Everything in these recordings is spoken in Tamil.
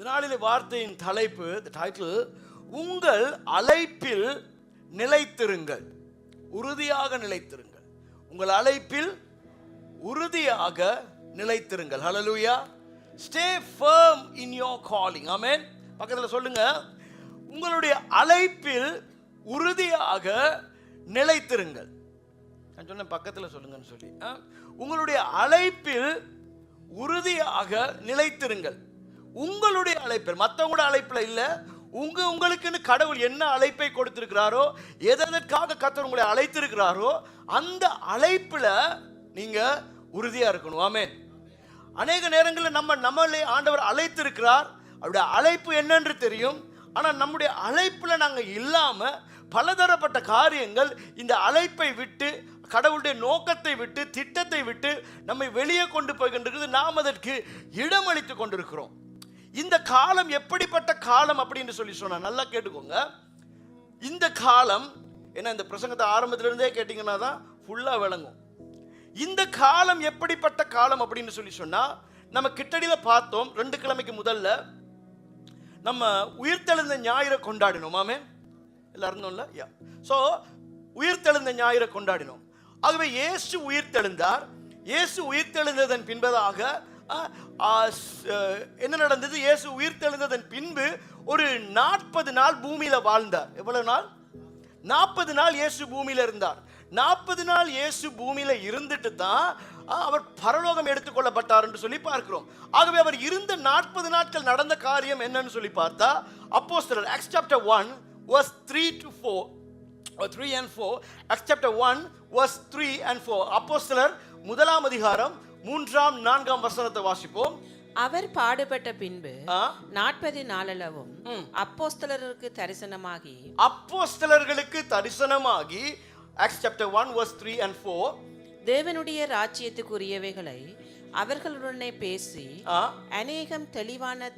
நாளிலே வார்த்தையின் தலைப்பு, டைட்டில், உங்கள் அழைப்பில் நிலைத்திருங்கள், உறுதியாக நிலைத்திருங்கள். உங்கள் அழைப்பில் உறுதியாக நிலைத்திருங்கள். Hallelujah. Stay firm in your calling. Amen. பக்கத்தில் சொல்லுங்க, உங்களுடைய அழைப்பில் உறுதியாக நிலைத்திருங்கள். நான் சொன்னேன் பக்கத்தில் சொல்லுங்கன்னு சொல்லி. உங்களுடைய அழைப்பில் உறுதியாக நிலைத்திருங்கள். உங்களுடைய அழைப்பில், மற்றவங்களோட அழைப்பில் இல்லை, உங்களுக்குன்னு கடவுள் என்ன அழைப்பை கொடுத்திருக்கிறாரோ, எதற்காக கர்த்தர் உங்களை அழைத்திருக்கிறாரோ அந்த அழைப்பில் நீங்க உறுதியா இருக்கணும். ஆமென். அநேக நேரங்களில் நம்மளே ஆண்டவர் அழைத்திருக்கிறார், அவருடைய அழைப்பு என்னென்று தெரியும். ஆனால் நம்முடைய அழைப்பில் நாங்கள் இல்லாமல் பலதரப்பட்ட காரியங்கள் இந்த அழைப்பை விட்டு, கடவுளுடைய நோக்கத்தை விட்டு, திட்டத்தை விட்டு நம்மை வெளியே கொண்டு போகின்றது. நாம் அதற்கு இடமளித்து கொண்டிருக்கிறோம். இந்த காலம் எப்படிப்பட்ட காலம் அப்படின்னு சொல்லி சொன்னா நல்லா கேட்டுக்கோங்க. இந்த காலம் என்ன, இந்த பிரசங்கத்தை ஆரம்பத்திலிருந்தே கேட்டீங்கன்னா தான் ஃபுல்லா விளங்கும். இந்த காலம் எப்படிப்பட்ட காலம் அப்படின்னு சொல்லி சொன்னா, நம்ம கிட்டடியில் பார்த்தோம் 2 கிழமைக்கு முதல்ல நம்ம உயிர்த்தெழுந்த ஞாயிறை கொண்டாடினோம். ஆமென். எல்லாரும் இல்ல? யா. ஸோ உயிர்த்தெழுந்த ஞாயிறை கொண்டாடினோம். ஆகவே இயேசு உயிர்த்தெழுந்தார். இயேசு உயிர்த்தெழுந்ததன் பின்பதாக என்ன நடந்தது? இயேசு உயிர்த்தெழுந்ததன் பின்பு ஒரு 40 நாள் பூமியில வாழ்ந்தார். எவ்வளவு நாள்? 40 நாள் இயேசு பூமியில இருந்தார். 40 நாள் இயேசு பூமியில இருந்துட்டு தான் அவர் பரலோகம் எடுத்துக்கொள்ளப்பட்டார் என்று சொல்லி பார்க்கிறோம். ஆகவே அவர் இருந்த 40 நாட்கள் நடந்த காரியம் என்னன்னு சொல்லி பார்த்தா, அப்போஸ்தலர் acts chapter 1 verse 3 to 4 or 3 and 4, Acts chapter 1 verse 3 and 4. அப்போஸ்தலர் 1ஆம் அதிகாரம் 3ஆம் 4ஆம் வசனத்தை வாசிப்போம். அவர் பாடுபட்ட பின்பு 40 நாளளவும் அப்போஸ்தலர்களுக்கு தரிசனமாகி Acts chapter 1 verse 3 and 4, தேவனுடைய ராஜ்யத்துக்குரியவைகளை அவர்களுடனே பேசி அநேகம் தெளிவான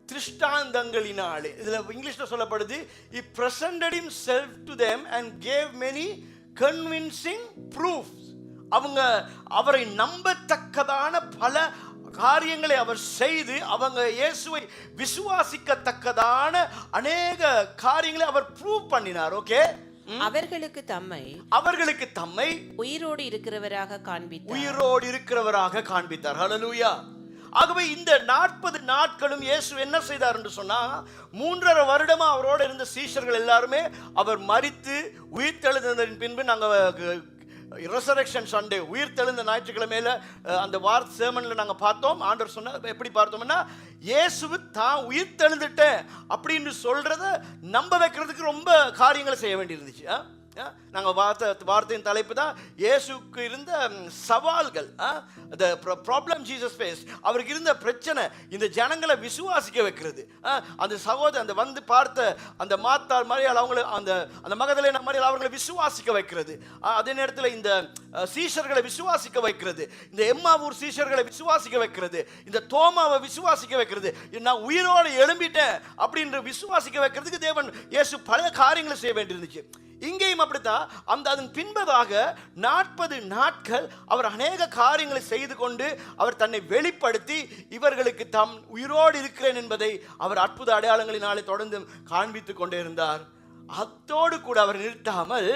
திருஷ்டாந்தங்களினாலே, இதுல இங்கிலீஷ்ல சொல்லப்படுது, he presented himself to them and gave many convincing proofs. அவரை நம்பத்தக்கதான பல காரியங்களை அவர் செய்து அவங்க இயேசுவை விசுவாசிக்கத்தக்கதான அநேக காரியங்களை அவர் ப்ரூவ் பண்ணினார். ஓகே. அவர்களுக்கு தம்மை உயிரோடு இருக்கிறவராக காண்பித்தார். ஹல்லேலூயா. ஆகவே இந்த 40 நாட்களும் இயேசு என்ன செய்தார் என்று சொன்னா, 3.5 வருடமா அவரோடு இருந்த சீஷர்கள் எல்லாருமே அவர் மரித்து உயிர்த்தெழுந்ததன் பின்பு, நாங்கள் ரெசரக்ஷன் சண்டே, உயிர்த்தெழுந்த ஞாயிற்றுக்கிழமையில அந்த சேமன்ல நாங்கள் பார்த்தோம். ஆண்டவர் சொன்ன எப்படி பார்த்தோம்னா, இயேசு தான் உயிர்த்தெழுந்துட்டேன் அப்படின்னு சொல்றத நம்ப வைக்கிறதுக்கு ரொம்ப காரியங்களை செய்ய வேண்டியிருந்துச்சு. நாங்கள் வார்த்தையின் தலைப்பு தான் இயேசுக்கு இருந்த சவால்கள், the problem Jesus faced. அவருக்கு இருந்த பிரச்சனை இந்த ஜனங்களை விசுவாசிக்க வைக்கிறது. அந்த சகோதரர் அந்த வந்து பார்த்த அந்த மாத்தாள் மரியாள், அவங்களை அந்த மகதலேனா மரியாள் அவர்களை விசுவாசிக்க வைக்கிறது. அதே நேரத்தில் இந்த சீஷர்களை விசுவாசிக்க வைக்கிறது, இந்த எம்மாவூர் சீஷர்களை விசுவாசிக்க வைக்கிறது, இந்த தோமாவை விசுவாசிக்க வைக்கிறது, நான் உயிரோடு எழும்பிட்டேன் அப்படின்னு விசுவாசிக்க வைக்கிறதுக்கு தேவன் இயேசு பல காரியங்களை செய்ய வேண்டியிருந்துச்சு. இங்கேயும் அப்படித்தான். அதன் பின்பதாக 40 நாட்கள் அவர் அநேக காரியங்களை செய்து கொண்டு அவர் தன்னை வெளிப்படுத்தி இவர்களுக்கு தாம் உயிரோடு இருக்கிறேன் என்பதை அவர் அற்புத அடையாளங்களினாலே தொடர்ந்து காண்பித்துக் கொண்டே இருந்தார். அத்தோடு கூட அவர் நிறுத்தாமல்,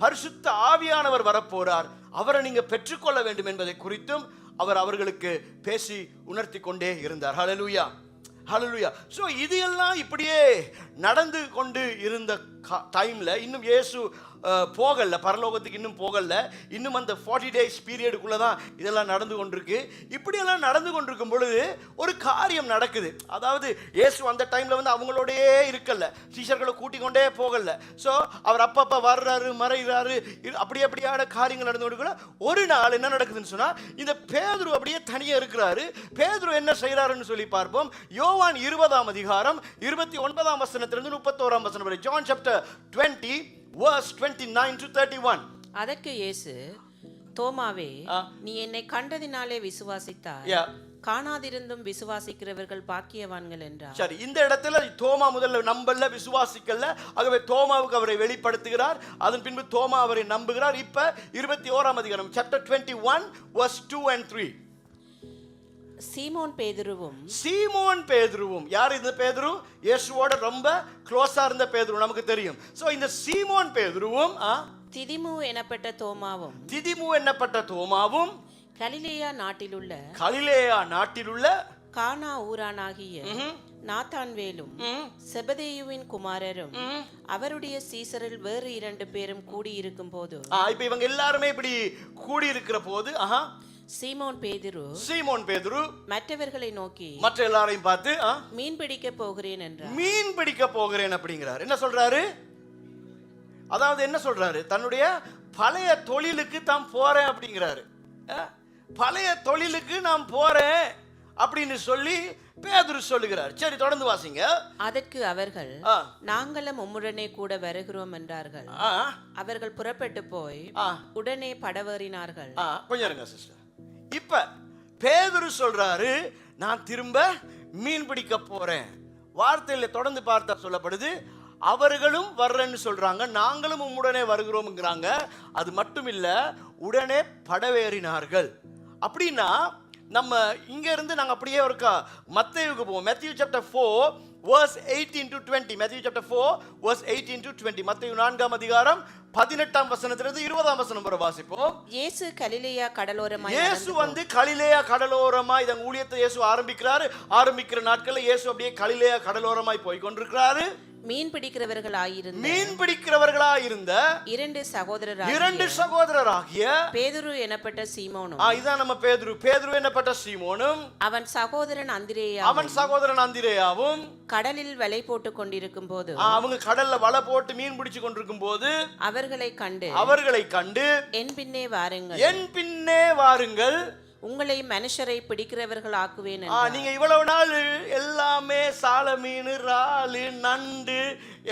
பரிசுத்த ஆவியானவர் வரப்போறார், அவரை நீங்க பெற்றுக்கொள்ள வேண்டும் என்பதை குறித்தும் அவர் அவர்களுக்கு பேசி உணர்த்தி கொண்டே இருந்தார். ஹல்லேலூயா, ஹல்லேலூயா. ஸோ இது எல்லாம் இப்படியே நடந்து கொண்டு இருந்த டைம்ல இன்னும் இயேசு போகல, பரலோகத்துக்கு இன்னும் போகல. இன்னும் அந்த 40 days பீரியடுக்குள்ள தான் இதெல்லாம் நடந்து கொண்டிருக்கு. இப்படியெல்லாம் நடந்து கொண்டிருக்கும் பொழுது ஒரு காரியம் நடக்குது. அதாவது இயேசு அந்த டைம்ல வந்து அவங்களோடயே இருக்கல, சீஷர்களை கூட்டிக் கொண்டே போகல. ஸோ அவர் அப்பப்ப வர்றாரு, மறைகிறாரு, அப்படியான காரியங்கள் நடந்து கொண்டிருக்கிற ஒரு நாள் என்ன நடக்குதுன்னு சொன்னா, இந்த பேதுரு அப்படியே தனியா இருக்கிறாரு. பேதுரு என்ன செய்யறாருன்னு சொல்லி பார்ப்போம். யோவான் 20ஆம் அதிகாரம் 29ஆம் வசனத்திலிருந்து 31ஆம் வசனம் வரை. John chapter 20 verse 29 to 31. அதற்கு இயேசு, தோமாவே, நீ என்னை கண்டதினாலே விசுவாசித்தாய், காணாதிருந்தும் விசுவாசிக்கிறவர்கள் பாக்கியவான்கள் என்றார். சரி, இந்த இடத்துல தோமா முதல்ல நம்பல, விசுவாசிக்கல. ஆகவே தோமாவுக்கு அவரை வெளிப்படுத்துகிறார். அதன் பின்பு தோமா அவரை நம்புகிறார். இப்ப 21ஆம் அதிகாரம் chapter 21 verse 2 and 3. சீமோன் பேதுருவும் சீமோன் பேதுருவும். யார் இந்த பேதுரு? இயேசுவோட ரொம்ப க்ளோஸா இருந்த பேதுரு, நமக்கு தெரியும். சோ இந்த சீமோன் பேதுருவும் திதிமு எனப்பட்ட தோமாவும் திதிமு என்னப்பட்ட தோமாவும் கலிலேயா நாட்டிலுள்ள கானா ஊரானாகிய நாத்தான்வேலும் செபதேயுவின் குமாரரும் அவருடைய சீசரில் வேறு 2 பேரும் கூடியிருக்கும் போது இப்ப இவங்க எல்லாருமே இப்படி கூடி இருக்கிற போது சீமோன் பேதுரு மற்றவர்களை நோக்கி, மற்ற எல்லாரையும் பார்த்து மீன் பிடிக்க போகிறேன் என்றார். மீன் பிடிக்க போகிறேன் அப்படிங்கிறார். என்ன சொல்றாரு? அதாவது என்ன சொல்றாரு? தன்னுடைய பழைய தொழிலுக்கு தான் போறேன் அப்படிங்கிறாரு. பழைய தொழிலுக்கு நான் போறேன் அப்படின்னு சொல்லி பேதுரு சொல்லுகிறார். சரி, தொடர்ந்து வாசிங்க. அதற்கு அவர்கள், நாங்களும் உம்முடனே கூட வருகிறோம் என்றார்கள். அவர்கள் புறப்பட்டு போய் உடனே படவேறினார்கள். கொஞ்சம் இருங்க சிஸ்டர். இப்ப பேதுரு சொல்றாரு, நான் திரும்ப மீன் பிடிக்க போறேன். வார்த்தையில தொடர்ந்து பார்த்தா சொல்லப்படுது, அவர்களும் வர்றேன்னு சொல்றாங்க, நாங்களும் உம்முடனே வருகிறோம்ங்கிறாங்க. அது மட்டும் இல்ல, உடனே படவேறினார்கள். அப்படின்னா நம்ம இங்க இருந்து நாங்க அப்படியே ஒருக்கா மத்தேயுக்கு போவோம். மத்தேயு chapter 4 verse 18 to 20. மத்தேயு chapter 4 verse 18 to 20. மத்தேயு 4ஆம் அதிகாரம் 18ஆம் வசனத்திலிருந்து 20ஆம் வசனம் வரை வாசிப்போம். இயேசு கலிலேயா கடலோரமாய் இயேசு வந்து கலிலேயா கடலோரமாய் இந்த ஊழியத்தை இயேசு ஆரம்பிக்கிற நாட்கள்ல இயேசு அப்படியே கலிலேயா கடலோரமாய் போய் கொண்டிருக்கிறாரு. மீன் பிடிக்கிறவர்களாயிருந்த 2 சகோதரராகிய பேதுரு எனப்பட்ட சீமோனும், இதான் நம்ம பேதுரு என்னப்பட்ட சீமோனும், அவன் சகோதரன் அந்திரேயாவும் கடலில் வலை போட்டு கொண்டிருக்கும் போது, அவங்க கடல்ல வலை போட்டு மீன் பிடிச்சு கொண்டிருக்கும் போது அவர்களை கண்டு என் பின்னே வாருங்கள், உங்களை மனுஷரை பிடிக்கிறவர்கள் ஆக்குவேன். நீங்க இவ்வளவு நாள் எல்லாமே சால மீன், இறாலு, நண்டு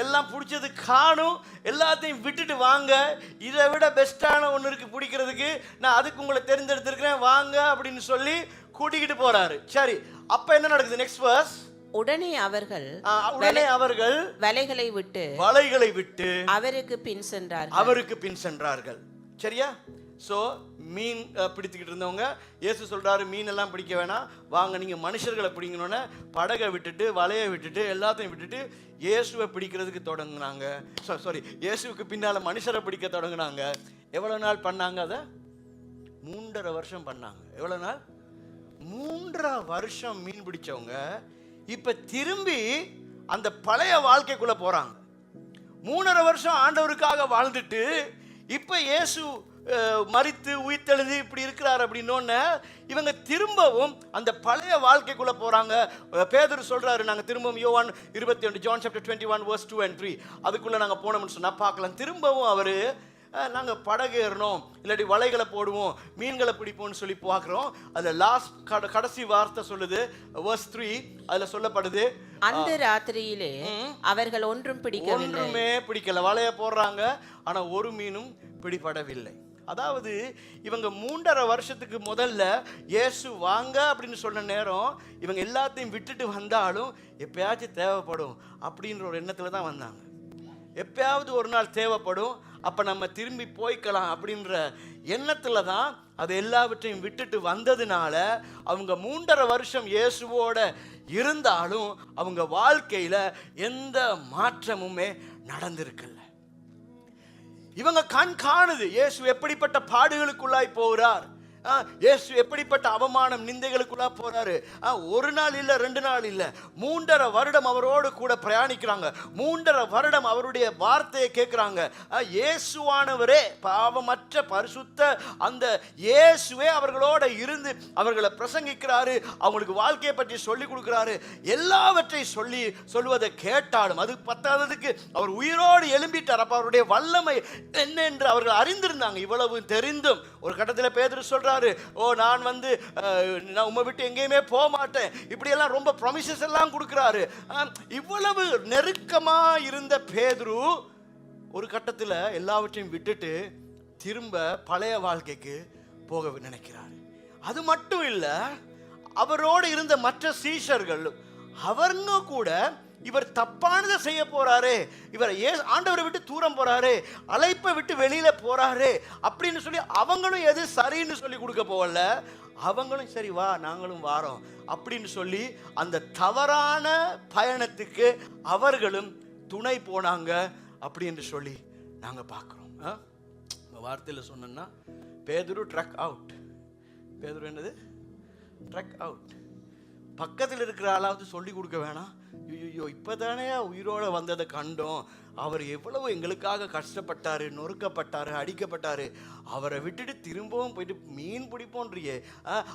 எல்லாம் பிடிச்சது காணும், எல்லாத்தையும் விட்டுட்டு வாங்க, இதை விட பெஸ்டான ஒன்று இருக்கு பிடிக்கிறதுக்கு, நான் அதுக்கு உங்களை தெரிந்தெடுத்திருக்கிறேன், வாங்க அப்படின்னு சொல்லி கூட்டிக்கிட்டு போறாரு. சரி, அப்ப என்ன நடக்குது? Next verse. உடனே அவர்கள் வலைகளை விட்டு அவருக்கு பின் சென்றார்கள். சரியா? ஸோ மீன் பிடித்துக்கிட்டு இருந்தவங்க, இயேசு சொல்றாரு, மீன் எல்லாம் பிடிக்க வேணாம், வாங்க நீங்க மனுஷர்களை பிடிக்கணும்னு படகை விட்டுட்டு வலையை விட்டுட்டு எல்லாத்தையும் விட்டுட்டு இயேசுவை பிடிக்கிறதுக்கு தொடங்கினாங்க. இயேசுவுக்கு பின்னால மனுஷரை பிடிக்க தொடங்கினாங்க. எவ்வளவு நாள் பண்ணாங்க? அதை 3.5 வருஷம் பண்ணாங்க. எவ்வளவு நாள்? 3.5 வருஷம் மீன் பிடிச்சவங்க இப்ப திரும்பி அந்த பழைய வாழ்க்கைக்குள்ள போறாங்க. 3.5 வருஷம் ஆண்டவருக்காக வாழ்ந்துட்டு இப்ப இயேசு மரித்து உயிர்த்தெழுதி இப்படி இருக்கிறார் அப்படின்னோன்னு இவங்க திரும்பவும் அந்த பழைய வாழ்க்கைக்குள்ள போறாங்க. பேதுரு சொல்றாரு, நாங்க திரும்பவும் யோவான் 21 John chapter 21 verse 2 and 3 அதுக்குள்ள நாங்க போனோம்னு சொன்னா பார்க்கலாம். திரும்பவும் அவரு, நாங்க படகு ஏறணும், இல்லாட்டி வலைகளை போடுவோம், மீன்களை பிடிப்போம்னு சொல்லி பார்க்கிறோம். அதுல லாஸ்ட் கடைசி வார்த்தை சொல்லுது, verse 3, அதுல சொல்லப்படுது, அந்த ராத்திரியிலே அவர்கள் ஒன்றுமே பிடிக்கல. வலைய போடுறாங்க, ஆனா ஒரு மீனும் பிடிபடவில்லை. அதாவது இவங்க 3.5 வருஷத்துக்கு முதல்ல இயேசு வாங்க அப்படின்னு சொன்ன நேரம் இவங்க எல்லாத்தையும் விட்டுட்டு வந்தாலும் எப்பயாச்சும் தேவைப்படும் அப்படின்ற ஒரு எண்ணத்துல தான் வந்தாங்க. எப்பயாவது ஒரு நாள் தேவைப்படும், அப்ப நம்ம திரும்பி போய்க்கலாம் அப்படின்ற எண்ணத்துல தான் அது எல்லாவற்றையும் விட்டுட்டு வந்ததுனால அவங்க 3.5 வருஷம் இயேசுவோட இருந்தாலும் அவங்க வாழ்க்கையில எந்த மாற்றமுமே நடந்திருக்கல. இவங்க கண் காணுது இயேசு எப்படிப்பட்ட பாடுகளுக்குள்ளாய் போகிறார், இயேசு எப்படிப்பட்ட அவமானம் நிந்தைகளுக்குள்ளா போறாரு. ஒரு நாள் இல்ல, 2 நாள் இல்ல, 3.5 வருடம் அவரோடு கூட பிரயாணிக்கிறாங்க. 3.5 வருடம் அவருடைய வார்த்தையை கேட்கிறாங்க. இயேசுவானவரே, பாவமற்ற பரிசுத்த அந்த இயேசுவே அவர்களோட இருந்து அவர்களை பிரசங்கிக்கிறாரு, அவங்களுக்கு வாழ்க்கையை பற்றி சொல்லி கொடுக்கிறாரு. எல்லாவற்றையும் சொல்லுவதை கேட்டாலும் அது பத்தாததுக்கு அவர் உயிரோடு எழும்பிட்டார். அப்ப அவருடைய வல்லமை என்ன என்று அவர்கள் அறிந்திருந்தாங்க. இவ்வளவு தெரிந்தும் ஒரு கட்டத்தில் பேதுரு சொல்றாரு, நான் உம்மை விட்டு எங்கேயுமே போக மாட்டேன், இப்படி எல்லாம் ரொம்ப ப்ராமிசஸ் எல்லாம் கொடுக்கிறாரு. இவ்வளவு நெருக்கமா இருந்த பேதுரு ஒரு கட்டத்தில் எல்லாவற்றையும் விட்டுட்டு திரும்ப பழைய வாழ்க்கைக்கு போக நினைக்கிறார். அது மட்டும் இல்ல, அவரோடு இருந்த மற்ற சீஷர்கள் அவங்க கூட இவர் தப்பானதை செய்ய போறாரு, இவர் ஆண்டவரை விட்டு தூரம் போறாரு, அழைப்பை விட்டு வெளியில போறாரு அப்படின்னு சொல்லி அவங்களும் எது சரின்னு சொல்லி கொடுக்க போகல. அவங்களும் சரி வா நாங்களும் வாரோம் அப்படின்னு சொல்லி அந்த தவறான பயணத்துக்கு அவர்களும் துணை போனாங்க அப்படி என்று சொல்லி நாங்க பார்க்கிறோம். வார்த்தையில் சொன்னா பேதுரு ட்ரக் அவுட். பேதுரு என்னது? ட்ரக் அவுட். பக்கத்தில் இருக்கிற ஆளாவது சொல்லி கொடுக்க வேணாம், ஐயோ இப்போதானே உயிரோட வந்ததை கண்டோம், அவர் எவ்வளவு எங்களுக்காக கஷ்டப்பட்டாரு, நொறுக்கப்பட்டாரு, அடிக்கப்பட்டாரு, அவரை விட்டுட்டு திரும்பவும் போயிட்டு மீன் பிடிப்போன்றியே,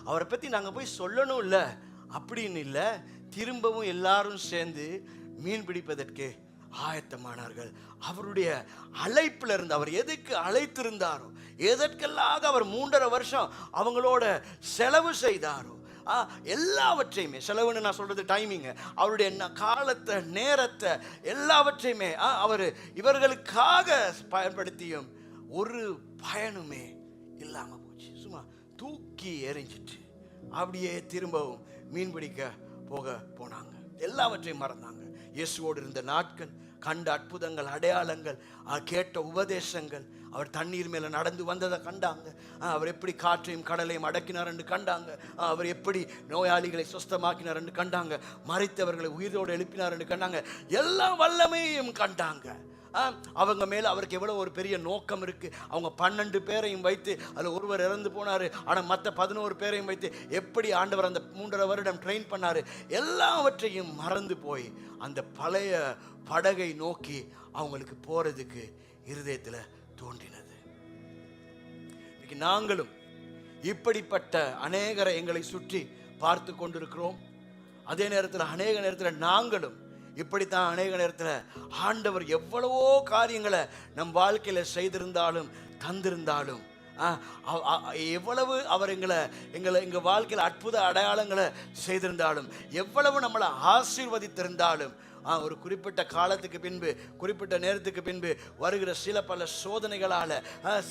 அவரை பற்றி நாங்கள் போய் சொல்லணும் இல்லை அப்படின்னு இல்லை, திரும்பவும் எல்லாரும் சேர்ந்து மீன் பிடிப்பதற்கு ஆயத்தமானார்கள். அவருடைய அழைப்பில் இருந்து அவர் எதுக்கு அழைத்திருந்தாரோ, எதற்கெல்லாம் அவர் 3.5 வருஷம் அவங்களோட செலவு செய்தாரோ, எல்லாவற்றையுமே செலவுன்னு நான் சொல்றது டைமிங், அவருடைய காலத்தை நேரத்தை எல்லாவற்றையுமே அவர் இவர்களுக்காக பயன்படுத்தியும் ஒரு பயனுமே இல்லாம போச்சு. சும்மா தூக்கி எறிஞ்சிட்டு அப்படியே திரும்பவும் மீன் பிடிக்க போனாங்க. எல்லாவற்றையும் மறந்தாங்க. இயேசுவோடு இருந்த நாட்கள், கண்ட அற்புதங்கள், அடையாளங்கள், கேட்ட உபதேசங்கள், அவர் தண்ணீர் மேல நடந்து வந்ததை கண்டாங்க, அவர் எப்படி காற்றையும் கடலையும் அடக்கினார் என்று கண்டாங்க, அவர் எப்படி நோயாளிகளை சுஸ்தமாக்கினார் என்று கண்டாங்க, மரித்தவர்களை உயிரோடு எழுப்பினார் என்று கண்டாங்க, எல்லா வல்லமையும் கண்டாங்க. அவங்க மேல அவருக்கு எவ்வளவு ஒரு பெரிய நோக்கம் இருக்கு. அவங்க 12 பேரையும் வைத்து அதில் ஒருவர் இறந்து போனாரு, ஆனால் மற்ற 11 பேரையும் வைத்து எப்படி ஆண்டவர் அந்த 3.5 வருடம் ட்ரெயின் பண்ணாரு, எல்லாவற்றையும் மறந்து போய் அந்த பழைய படகை நோக்கி அவங்களுக்கு போறதுக்கு இருதயத்தில் தோன்றினது. இன்னைக்கு நாங்களும் இப்படிப்பட்ட அநேகரை எங்களை சுற்றி பார்த்து கொண்டிருக்கிறோம். அதே நேரத்தில் அநேக நேரத்தில் நாங்களும் இப்படித்தான் அநேக நேரத்தில் ஆண்டவர் எவ்வளவோ காரியங்களை நம் வாழ்க்கையில் செய்திருந்தாலும் தந்திருந்தாலும், எவ்வளவு அவர் எங்கள் வாழ்க்கையில் அற்புத அடையாளங்களை செய்திருந்தாலும், எவ்வளவு நம்மளை ஆசீர்வதித்திருந்தாலும், ஒரு குறிப்பிட்ட காலத்துக்கு பின்பு, குறிப்பிட்ட நேரத்துக்கு பின்பு வருகிற பல சோதனைகளால்,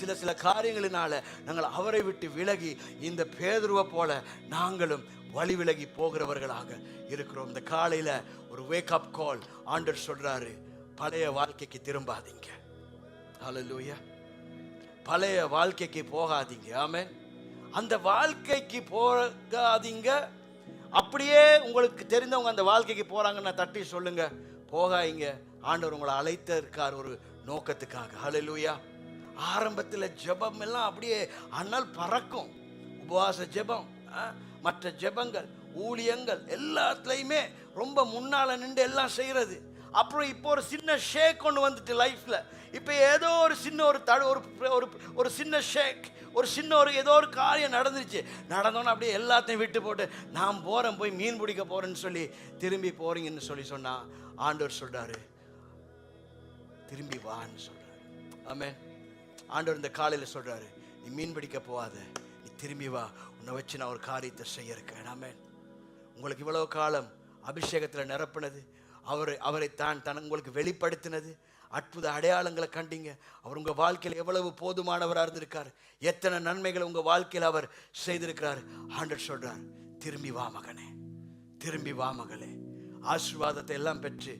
சில காரியங்களினால நாங்கள் அவரை விட்டு விலகி இந்த பேதுருவை போல நாங்களும் வழி விலகி போகிறவர்களாக இருக்கிறோம். இந்த காலையில ஒரு வேக்அப் கால் ஆண்டவர் சொல்றாரு, பழைய வாழ்க்கைக்கு திரும்பாதீங்க. ஹல்லேலூயா. பழைய வாழ்க்கைக்கு போகாதீங்க. ஆமென். அந்த வாழ்க்கைக்கு போகாதீங்க. அப்படியே உங்களுக்கு தெரிந்தவங்க அந்த வாழ்க்கைக்கு போறாங்கன்னா தட்டி சொல்லுங்க, போகாதீங்க. ஆண்டவர் உங்களை அழைத்த இருக்கார் ஒரு நோக்கத்துக்காக. ஹல்லேலூயா. ஆரம்பத்தில் ஜெபம் எல்லாம் அப்படியே அனல் பறக்கும். உபவாச ஜெபம், மற்ற ஜெபங்கள், ஊழியங்கள் எல்லாத்துலையுமே ரொம்ப முன்னால நின்று எல்லாம் செய்யறது. அப்புறம் இப்போ ஒரு சின்ன ஷேக் கொண்டு வந்துட்டு லைஃப்ல. இப்போ ஏதோ ஒரு சின்ன ஒரு சின்ன ஷேக், ஒரு சின்ன ஏதோ ஒரு காரியம் நடந்தோன்னு அப்படியே எல்லாத்தையும் விட்டு போட்டு நான் போறேன், போய் மீன் பிடிக்க போறேன்னு சொல்லி திரும்பி போறீங்கன்னு சொன்னா ஆண்டவர் சொல்றாரு, திரும்பி வான்னு சொல்றாரு. ஆமென். ஆண்டவர் இந்த காலையில் சொல்றாரு, நீ மீன் பிடிக்க போகாத, நீ திரும்பி வா, உன்னை வச்சு நான் ஒரு காரியத்தை செய்ய இருக்கிறேன். ஆமென். உங்களுக்கு இவ்வளவு காலம் அபிஷேகத்தில் நிரப்பினது, அவரை தான் உங்களுக்கு வெளிப்படுத்தினது, அற்புத அடையாளங்களை கண்டீங்க. அவர் உங்கள் வாழ்க்கையில் எவ்வளவு போதுமானவராக இருந்திருக்கார், எத்தனை நன்மைகளை உங்கள் வாழ்க்கையில் அவர் செய்திருக்கிறார். ஆண்டவர் சொல்றார், திரும்பி வா மகனே, திரும்பி வா மகளே. ஆசீர்வாதத்தை எல்லாம் பெற்று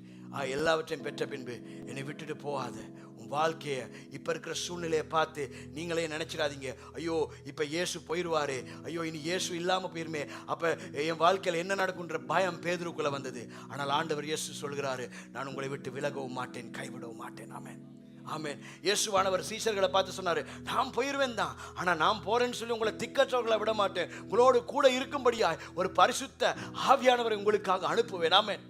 எல்லாவற்றையும் பெற்ற பின்பு என்னை விட்டுட்டு போகாத. உன் வாழ்க்கையை இப்போ இருக்கிற சூழ்நிலையை பார்த்து நீங்களே நினைச்சிடாதீங்க, ஐயோ இப்போ இயேசு போயிடுவாரு, ஐயோ இனி இயேசு இல்லாமல் போயிருமே, அப்போ என் வாழ்க்கையில் என்ன நடக்குன்ற பயம் பேதுருக்குள்ளே வந்தது. ஆனால் ஆண்டவர் இயேசு சொல்கிறாரு, நான் உங்களை விட்டு விலகவும் மாட்டேன், கைவிடவும் மாட்டேன். ஆமென். ஆமென். இயேசுவானவர் சீஷர்களை பார்த்து சொன்னாரு, நான் போயிருவேன் தான், ஆனா நான் போறேன்னு சொல்லி உங்களை திக்கற்றவர்களை விட மாட்டேன், உங்களோடு கூட இருக்கும்படியாய் ஒரு பரிசுத்த ஆவியானவரை உங்களுக்காக அனுப்புவேன். ஆமென்.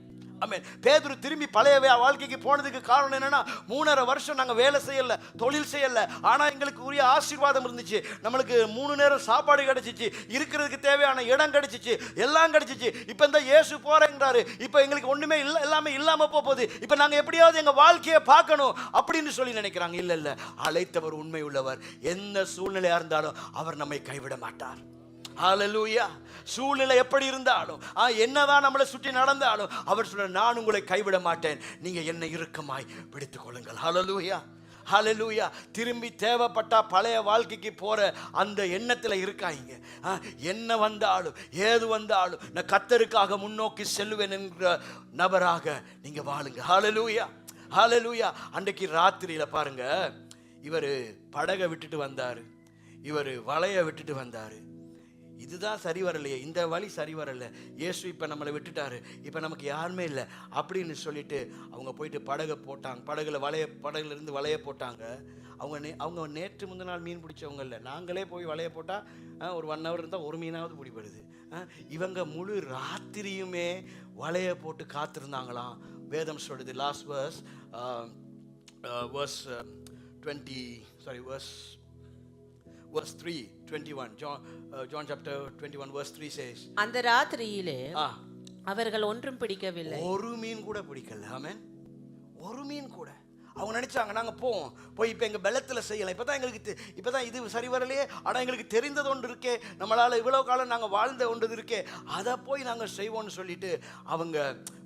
ஆமென். பேதுரு திரும்பி பழைய வாழ்க்கைக்கு போனதுக்கு காரணம் என்னன்னா, 3.5 வருஷம் நாங்கள் வேலை செய்யல, தொழில் செய்யல, ஆனா எங்களுக்கு உரிய ஆசீர்வாதம் இருந்துச்சு, நம்மளுக்கு 3 நேரம் சாப்பாடு கிடைச்சிச்சு, இருக்கிறதுக்கு தேவையான இடம் கிடைச்சிச்சு, எல்லாம் கிடைச்சிச்சு. இப்போ இந்த இயேசு போறேங்கிறாரு, இப்போ எங்களுக்கு ஒண்ணுமே இல்லை, எல்லாமே இல்லாம போகுது, இப்போ நாங்கள் எப்படியாவது எங்க வாழ்க்கையை பார்க்கணும் அப்படின்னு சொல்லி நினைக்கிறாங்க. இல்ல இல்ல, அழைத்தவர் உண்மை உள்ளவர். எந்த சூழ்நிலையா இருந்தாலும் அவர் நம்மை கைவிட மாட்டார். ஹல்லேலூயா. சூழ்நிலை எப்படி இருந்தாலும், என்னதான் நம்மளை சுற்றி நடந்தாலும் அவர் சொல்ற, நான் உங்களை கைவிட மாட்டேன், நீங்க என்னை இறுக்கமாய் பிடித்துக் கொள்ளுங்கள். ஹல்லேலூயா. ஹalleluya. திரும்பி தேவைப்பட்டா பழைய வாழ்க்கைக்கு போற அந்த எண்ணத்துல இருக்காங்க. என்ன வந்தாலும் ஏது வந்தாலும் நான் கர்த்தருக்காக முன்னோக்கி செல்லுவேன் என்கிற நபராக நீங்க வாழுங்க. ஹalleluya, ஹalleluya. அன்றைக்கு ராத்திரியில பாருங்க, இவர் படகை விட்டுட்டு வந்தாரு, இவர் வலைய விட்டுட்டு வந்தாரு. இதுதான் சரி வரலையே, இந்த வழி சரி வரல, இயேசு இப்போ நம்மளை விட்டுட்டாரு, இப்போ நமக்கு யாருமே இல்லை அப்படின்னு சொல்லிட்டு அவங்க போயிட்டு படகை போட்டாங்க. படகுல இருந்து வலைய போட்டாங்க. அவங்க நேற்று முந்தின நாள் மீன் பிடிச்சவங்க இல்லை. நாங்களே போய் வலைய போட்டால் ஒரு 1 hour இருந்தால் ஒரு மீனாவது பிடிப்படுது. இவங்க முழு ராத்திரியுமே வலைய போட்டு காத்திருந்தாங்களாம். வேதம் சொல்லுது, last verse 3:21. John chapter 21 verse 3 says, அந்த ராத்திரியிலே அவர்கள் ஒன்றும் பிடிக்கவில்லை, ஒரு மீன் கூட பிடிக்கல. ஆமென். ஒரு மீன் கூட. அவங்க நினைச்சாங்க நாங்க போய் இப்போ எங்க பலத்துல செய்யலாம், இப்பதான் இது சரி வரலையே, ஆனா எங்களுக்கு தெரிந்தது ஒன்று இருக்கே, நம்மளால இவ்வளவு காலம் நாங்க வாழ்ந்த ஒன்று இருக்கே, அதை போய் நாங்க செய்வோம்னு சொல்லிட்டு அவங்க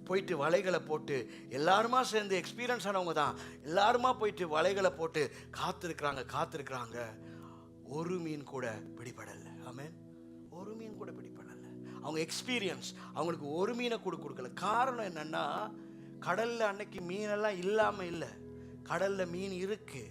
போயிட்டு வலைகளை போட்டு, எல்லாருமா சேர்ந்து எக்ஸ்பீரியன்ஸ் ஆனவங்க தான், எல்லாருமா போயிட்டு வலைகளை போட்டு காத்திருக்கிறாங்க. ஒரு மீன் கூட பிடிபடல. ஆமென். ஒரு மீன் கூட பிடிபடல. அவங்க எக்ஸ்பீரியன்ஸ் அவங்களுக்கு ஒரு மீனை கூட கொடுக்கல. காரணம் என்னன்னா, கடல்ல அன்னைக்கு மீனெல்லாம் இல்லாம இல்லை, கடல்ல மீன் இருக்கு.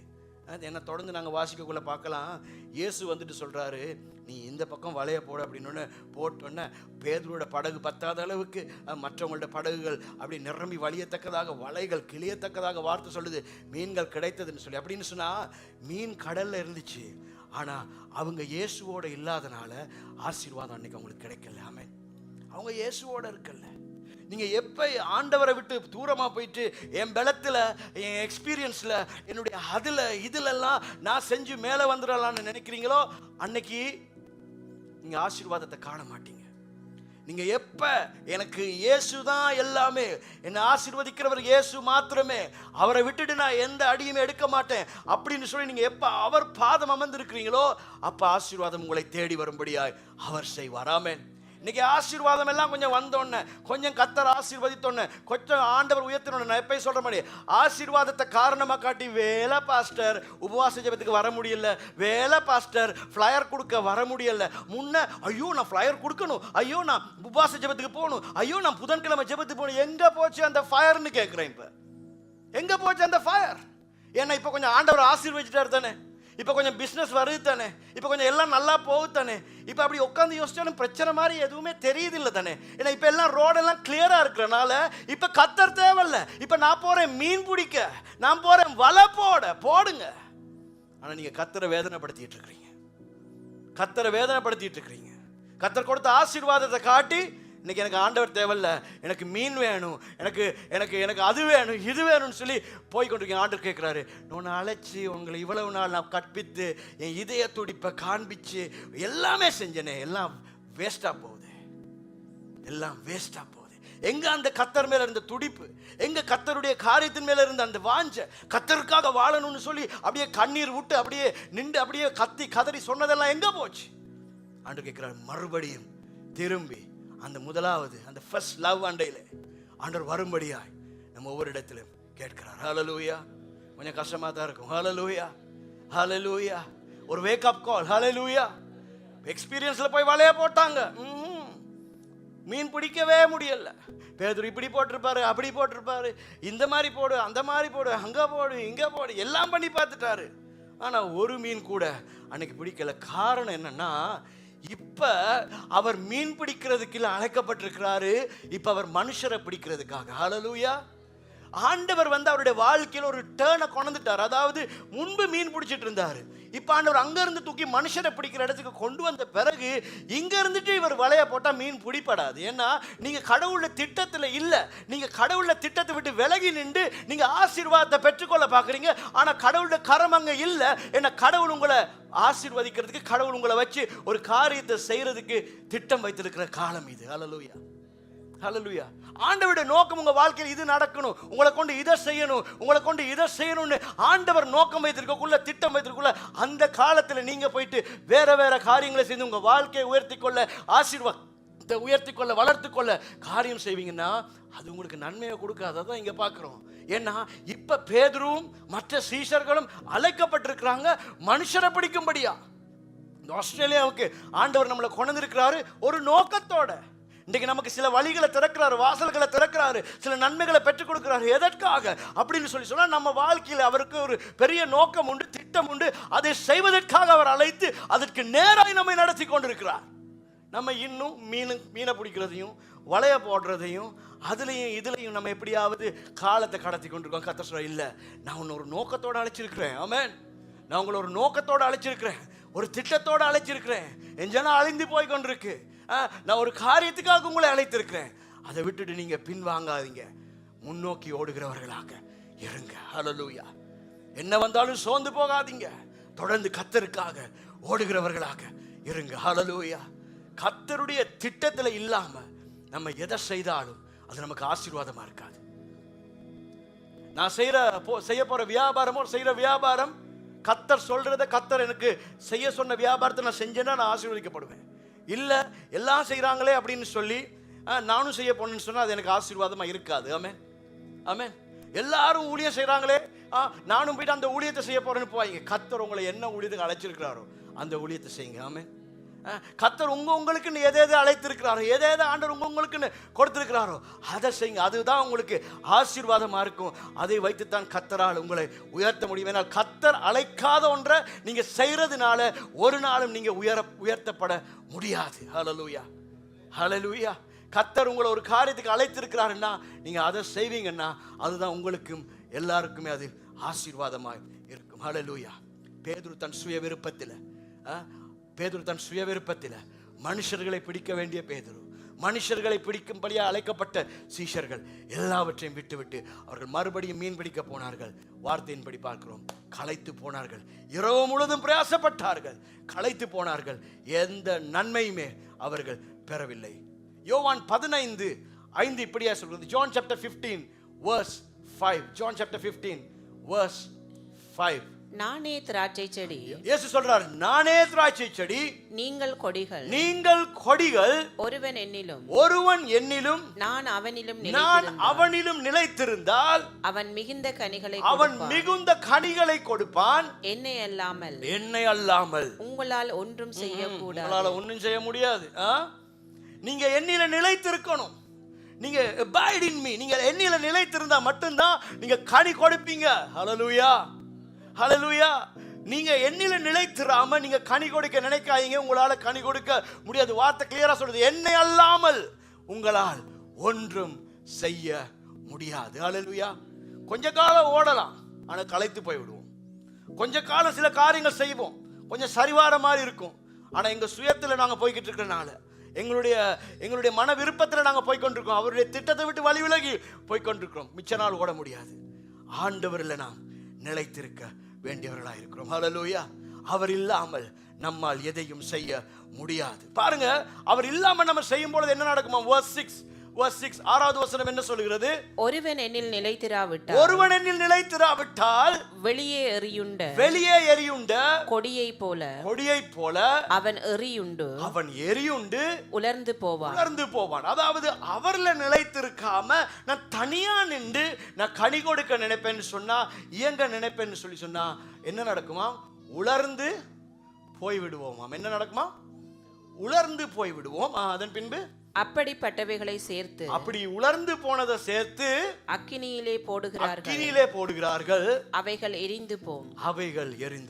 என்ன தொடர்ந்து நாங்கள் வாசிக்கக்குள்ள பார்க்கலாம். இயேசு வந்துட்டு சொல்றாரு, நீ இந்த பக்கம் வலைய போட அப்படின்னு போட்டோன்னே பேதுருவோட படகு பத்தாத அளவுக்கு மற்றவங்களோட படகுகள் அப்படி நிரம்பி வலியத்தக்கதாக, வலைகள் கிளியத்தக்கதாக வார்த்தை சொல்லுது, மீன்கள் கிடைத்ததுன்னு சொல்லி. அப்படின்னு சொன்னா மீன் கடல்ல இருந்துச்சு, ஆனா அவங்க இயேசுவோட இல்லாதனால ஆசீர்வாதம் அன்னைக்கு அவங்களுக்கு கிடைக்கல. ஆமென். அவங்க இயேசுவோட இருக்கல. நீங்க எப்ப ஆண்டவரை விட்டு தூரமா போயிட்டு என் பலத்துல, என் எக்ஸ்பீரியன்ஸ்ல, என்னுடைய இதுலெல்லாம் நான் செஞ்சு மேல வந்துடலாம்னு நினைக்கிறீங்களோ, அன்னைக்கு நீங்க ஆசீர்வாதத்தை காண மாட்டீங்க. நீங்க எப்ப எனக்கு இயேசு தான் எல்லாமே, என்னை ஆசீர்வதிக்கிறவர் இயேசு மாத்திரமே, அவரை விட்டுட்டு நான் எந்த அடியுமே எடுக்க மாட்டேன் அப்படின்னு சொல்லி நீங்க எப்ப அவர் பாதம் அமர்ந்திருக்கிறீங்களோ, அப்ப ஆசீர்வாதம் உங்களை தேடி வரும்படியாய் அவர் செய்வார். ஆமென். இன்னைக்கு ஆசீர்வாதம் எல்லாம் கொஞ்சம் வந்தோன்னு, கொஞ்சம் கர்த்தர் ஆசீர்வதித்தோன்னு, கொஞ்சம் ஆண்டவர் உயர்த்தினோன்னு, நான் எப்பயும் சொல்ற மாதிரி ஆசீர்வாதத்தை காரணமாக காட்டி, வேலை பாஸ்டர் உபவாச ஜெபத்துக்கு வர முடியல, வேலை பாஸ்டர் ஃப்ளையர் கொடுக்க வர முடியல, முன்ன ஐயோ நான் ஃப்ளையர் கொடுக்கணும், ஐயோ நான் உபவாச ஜெபத்துக்கு போகணும், ஐயோ நான் புதன்கிழமை ஜெபத்துக்கு போகணும், எங்க போச்சு அந்த ஃபயர்னு கேட்குறேன். இப்போ எங்க போச்சு அந்த ஃபயர்? ஏன்னா இப்போ கொஞ்சம் ஆண்டவர் ஆசீர்வதிச்சிட்டாரு தானே, இப்போ கொஞ்சம் பிஸ்னஸ் வருது தானே, இப்போ கொஞ்சம் எல்லாம் நல்லா போகுது தானே, இப்போ அப்படி உட்காந்து யோசிச்சாலும் பிரச்சனை மாதிரி எதுவுமே தெரியுது இல்லை தானே. ஏன்னா இப்போ எல்லாம் ரோடெல்லாம் கிளியராக இருக்கிறனால இப்போ கத்தர் தேவையில்லை. இப்போ நான் போகிறேன் மீன் பிடிக்க, நான் போகிறேன் வலை போடுங்க. ஆனால் நீங்கள் கத்தரை வேதனைப்படுத்திட்டு இருக்கிறீங்க. கத்தர் கொடுத்த ஆசீர்வாதத்தை காட்டி, இன்னைக்கு எனக்கு ஆண்டவர் தேவையில்ல, எனக்கு மீன் வேணும், எனக்கு எனக்கு எனக்கு அது வேணும், இது வேணும்னு சொல்லி போய்கொண்டிருக்கேன். ஆண்டவர் கேட்குறாரு, நான் அழைச்சி உங்களை இவ்வளவு நாள் நான் கற்பித்து என் இதய துடிப்பை காண்பிச்சு எல்லாமே செஞ்சனே, எல்லாம் வேஸ்டா போகுது. எங்க அந்த கத்தர் மேல இருந்த துடிப்பு, எங்க கத்தருடைய காரியத்தின் மேல இருந்த அந்த வாஞ்ச, கத்தருக்காக வாழணும்னு சொல்லி அப்படியே கண்ணீர் விட்டு அப்படியே நின்று அப்படியே கதறி சொன்னதெல்லாம் எங்க போச்சு? ஆண்டவர் கேட்கிறார், மறுபடியும் திரும்பி அந்த முதலாவது அந்த ஃபர்ஸ்ட் லவ் அண்டையில ஆண்டவர் வரும்படியாய் நம்ம ஒவ்வொரு இடத்திலும் கேட்கிறார். ஹல்லேலூயா. கொஞ்சம் கஷ்டமா தான் இருக்கும். ஹல்லேலூயா. ஒரு வேக் அப் கால். ஹல்லேலூயா. எக்ஸ்பீரியன்ஸ்ல போய் வலைய போட்டாங்க, மீன் பிடிக்கவே முடியல. பேதுரு இப்படி போட்டிருப்பாரு, அப்படி போட்டிருப்பாரு, இந்த மாதிரி போடு, அந்த மாதிரி போடு, அங்க போடு, இங்க போடு, எல்லாம் பண்ணி பார்த்துட்டாரு. ஆனா ஒரு மீன் கூட அன்னைக்கு பிடிக்கல. காரணம் என்னன்னா, இப்ப அவர் மீன் பிடிக்கிறதுக்கு அழைக்கப்பட்டிருக்கிறாரு, இப்ப அவர் மனுஷரை பிடிக்கிறதுக்காக. ஹல்லேலூயா. ஆண்டவர் அவருடைய வாழ்க்கையில் ஒரு டேர்னை கொண்டுட்டார். அதாவது முன்பு மீன் பிடிச்சிட்டு இருந்தாரு, இப்ப ஆண்டவர் அங்க இருந்து தூக்கி மனுஷரை பிடிக்கிற இடத்துக்கு கொண்டு வந்த பிறகு இங்க இருந்துட்டு இவர் வலைய போட்டா மீன் பிடிப்படாது. ஏன்னா நீங்க கடவுள திட்டத்துல இல்ல, நீங்க கடவுள திட்டத்தை விட்டு விலகி நின்று நீங்க ஆசீர்வாதத்தை பெற்றுக்கொள்ள பாக்குறீங்க. ஆனா கடவுளோட கரம் அங்க இல்ல. ஏன்னா கடவுள் உங்களை ஆசீர்வதிக்கிறதுக்கு, கடவுள் உங்களை வச்சு ஒரு காரியத்தை செய்யறதுக்கு திட்டம் வைத்திருக்கிற காலம் இது. ஹல்லேலூயா. ஹல்லேலூயா. ஆண்டவருடைய நோக்கம் உங்க வாழ்க்கையில் இது நடக்கணும், உங்களை கொண்டு இதை செய்யணும், உங்களை கொண்டு இதை செய்யணும்னு ஆண்டவர் நோக்கம் வைத்திருக்கக்குள்ள, திட்டம் வைத்திருக்குள்ள, அந்த காலத்தில் நீங்க போயிட்டு வேற வேற காரியங்களை செய்து உங்க வாழ்க்கையை உயர்த்தி கொள்ள, அதை உயர்த்திக்கொள்ள வளர்த்துக்கொள்ள காரியம் செய்வீங்கன்னா அது உங்களுக்கு நன்மையை கொடுக்காது. அதான் இங்க பார்க்கிறோம். ஏன்னா இப்ப பேதுருவும் மற்ற சீஷர்களும் அழைக்கப்பட்டிருக்கிறாங்க மனுஷரை பிடிக்கும்படியா. இந்த ஆஸ்திரேலியாவுக்கு ஆண்டவர் நம்மளை கொண்டு இருக்கிறாரு ஒரு நோக்கத்தோட. இன்றைக்கு நமக்கு சில வழிகளை திறக்கிறாரு, வாசல்களை திறக்கிறாரு, சில நன்மைகளை பெற்றுக் கொடுக்கிறாரு. எதற்காக அப்படின்னு சொன்னா நம்ம வாழ்க்கையில் அவருக்கு ஒரு பெரிய நோக்கம் உண்டு, திட்டம் உண்டு. அதை செய்வதற்காக அவர் அழைத்து அதற்கு நேராய் நம்மை நடத்தி கொண்டிருக்கிறார். நம்ம இன்னும் மீனை பிடிக்கிறதையும் வளைய போடுறதையும் அதுலையும் இதுலையும் நம்ம எப்படியாவது காலத்தை கடத்தி கொண்டிருக்கோம். கர்த்தர் சொல்றார், இல்லை, நான் உன்னை ஒரு நோக்கத்தோடு அழைச்சிருக்கிறேன். ஆமென். நான் உங்களை ஒரு நோக்கத்தோடு அழைச்சிருக்கிறேன், ஒரு திட்டத்தோடு அழைச்சிருக்கிறேன். என் ஜனம் அழிந்து போய் கொண்டிருக்கு. நான் ஒரு காரியத்துக்காக உங்களை அழைத்திருக்கிறேன். அதை விட்டுட்டு நீங்க பின்வாங்காதீங்க, முன்னோக்கி ஓடுகிறவர்களாக இருங்க. ஹல்லேலூயா. என்ன வந்தாலும் சோர்ந்து போகாதீங்க, தொடர்ந்து கர்த்தருக்காக ஓடுகிறவர்களாக இருங்க. ஹல்லேலூயா. கர்த்தருடைய திட்டத்துல இல்லாம நம்ம எதை செய்தாலும் அது நமக்கு ஆசீர்வாதமா இருக்காது. நான் செய்ய போற வியாபாரமோ செய்யற வியாபாரம் கர்த்தர் சொல்றத, கர்த்தர் எனக்கு செய்ய சொன்ன வியாபாரத்தை நான் செஞ்சேன்னா நான் ஆசீர்வதிக்கப்படுவேன். இல்லை எல்லாம் செய்கிறாங்களே அப்படின்னு சொல்லி நானும் செய்ய போனேன்னு சொன்னால் அது எனக்கு ஆசீர்வாதமாக இருக்காது. ஆமென், ஆமென். எல்லாரும் ஊழியம் செய்கிறாங்களே, நானும் போயிட்டு அந்த ஊழியத்தை செய்ய போறேன்னு போவாங்க. கர்த்தர் உங்களை என்ன ஊழியத்துக்கு அழைச்சிருக்கிறாரோ அந்த ஊழியத்தை செய்யுங்க. ஆமென். கர்த்தர் உங்களுக்குன்னு எதை அழைத்திருக்கிறாரோ, எதை ஆண்டவர் உங்களுக்குன்னு கொடுத்திருக்கிறாரோ அதை செய்யுங்க. அதுதான் உங்களுக்கு ஆசீர்வாதமா இருக்கும். அதை வைத்துத்தான் கர்த்தரால் உங்களை உயர்த்த முடியும். ஏன்னா கர்த்தர் அழைக்காத ஒன்றை நீங்க செய்யறதுனால ஒரு நாளும் நீங்க உயர்த்தப்பட முடியாது. ஹல்லேலூயா, ஹல்லேலூயா. கர்த்தர் உங்களை ஒரு காரியத்துக்கு அழைத்திருக்கிறாருன்னா நீங்க அதை செய்வீங்கன்னா அதுதான் உங்களுக்கும் எல்லாருக்குமே அது ஆசீர்வாதமாய் இருக்கும். ஹல்லேலூயா. பேதுரு தன் சுய விருப்பத்தில் மனுஷர்களை பிடிக்க வேண்டிய பேதுரு, மனுஷர்களை பிடிக்கும்படியா அழைக்கப்பட்ட சீஷர்கள் எல்லாவற்றையும் விட்டுவிட்டு அவர்கள் மறுபடியும் மீன் பிடிக்க போனார்கள். வார்த்தையின்படி பார்க்கிறோம், களைத்து போனார்கள். இரவு முழுதும் பிரயாசப்பட்டார்கள், களைத்து போனார்கள். எந்த நன்மையுமே அவர்கள் பெறவில்லை. யோவான் 15:5 இப்படியா சொல்றது. John chapter 15 verse 5. John chapter 15 verse 5. நானே திராட்சை செடி, இயேசு சொல்றார், நானே திராட்சை செடி, நீங்கள் கொடிகள். ஒருவன் என்னிலும் நான் அவனிலும் நிலைத்திருந்தால் அவன் மிகுந்த கனிகளை கொடுப்பான். என்னை அல்லாமல் உங்களால் ஒன்றும் ஒன்றும் செய்ய முடியாது. நீங்க என்னில நிலைத்திருக்கணும். நீங்க abide in me, நீங்க என்னில நிலைத்திருந்தா மட்டும்தான் நீங்க கனி கொடுப்பீங்க. ஹல்லேலூயா, ஹல்லேலூயா. நீங்க என்னில நிலைத்திராம நீங்க கனி கொடுக்க நினைக்காதீங்க, உங்களால கனி கொடுக்க முடியாது. வார்த்தை கிளியரா சொல்றது, என்னை அல்லாமல் உங்களால் ஒன்றும் செய்ய முடியாது. ஹல்லேலூயா. கொஞ்ச காலம் ஓடலாம், ஆனா களைத்து போய் விடுவோம். கொஞ்ச காலம் சில காரியங்கள் செய்வோம், கொஞ்சம் சரிவார மாதிரி இருக்கும். ஆனா எங்க சுயத்துல நாங்க போய்கிட்டு இருக்கிறனால, எங்களுடைய மன விருப்பத்தில் நாங்கள் போய்கொண்டிருக்கோம். அவருடைய திட்டத்தை விட்டு வழி விலகி போய்கொண்டிருக்கிறோம். மிச்ச நாள் ஓட முடியாது. ஆண்டவரில் நாம் நிலைத்திருக்க வேண்டியவர்களாக இருக்கிறோம். ஹல்லேலூயா. அவர் இல்லாமல் நம்மால் எதையும் செய்ய முடியாது. பாருங்க, அவர் இல்லாமல் நம்ம செய்யும் பொழுது என்ன நடக்குமா? verse 6 ஆறாவது வசனம் என்ன சொல்கிறது? ஒருவன் என்னில் நிலைத்திராவிட்டால் வெளியே எரியுண்ட கொடியை போல அவன் எரியுண்டு உலர்ந்து போவான். அதாவது அவர்ல நிலைத்திருக்காம நான் தனியா நின்று நான் கனி கொடுக்க நினைப்பேன்னு சொன்னா, இயங்க நினைப்பேன்னு சொன்னா என்ன நடக்குமா? உலர்ந்து போய்விடுவோம். என்ன நடக்குமா? உலர்ந்து போய்விடுவோம். அதன் பின்பு அப்படிப்பட்டவைகளை சேர்த்து, அப்படி உலர்ந்து போனதை சேர்த்து அக்கினியிலே போடுகிறார்கள். அவைகள் எரிந்து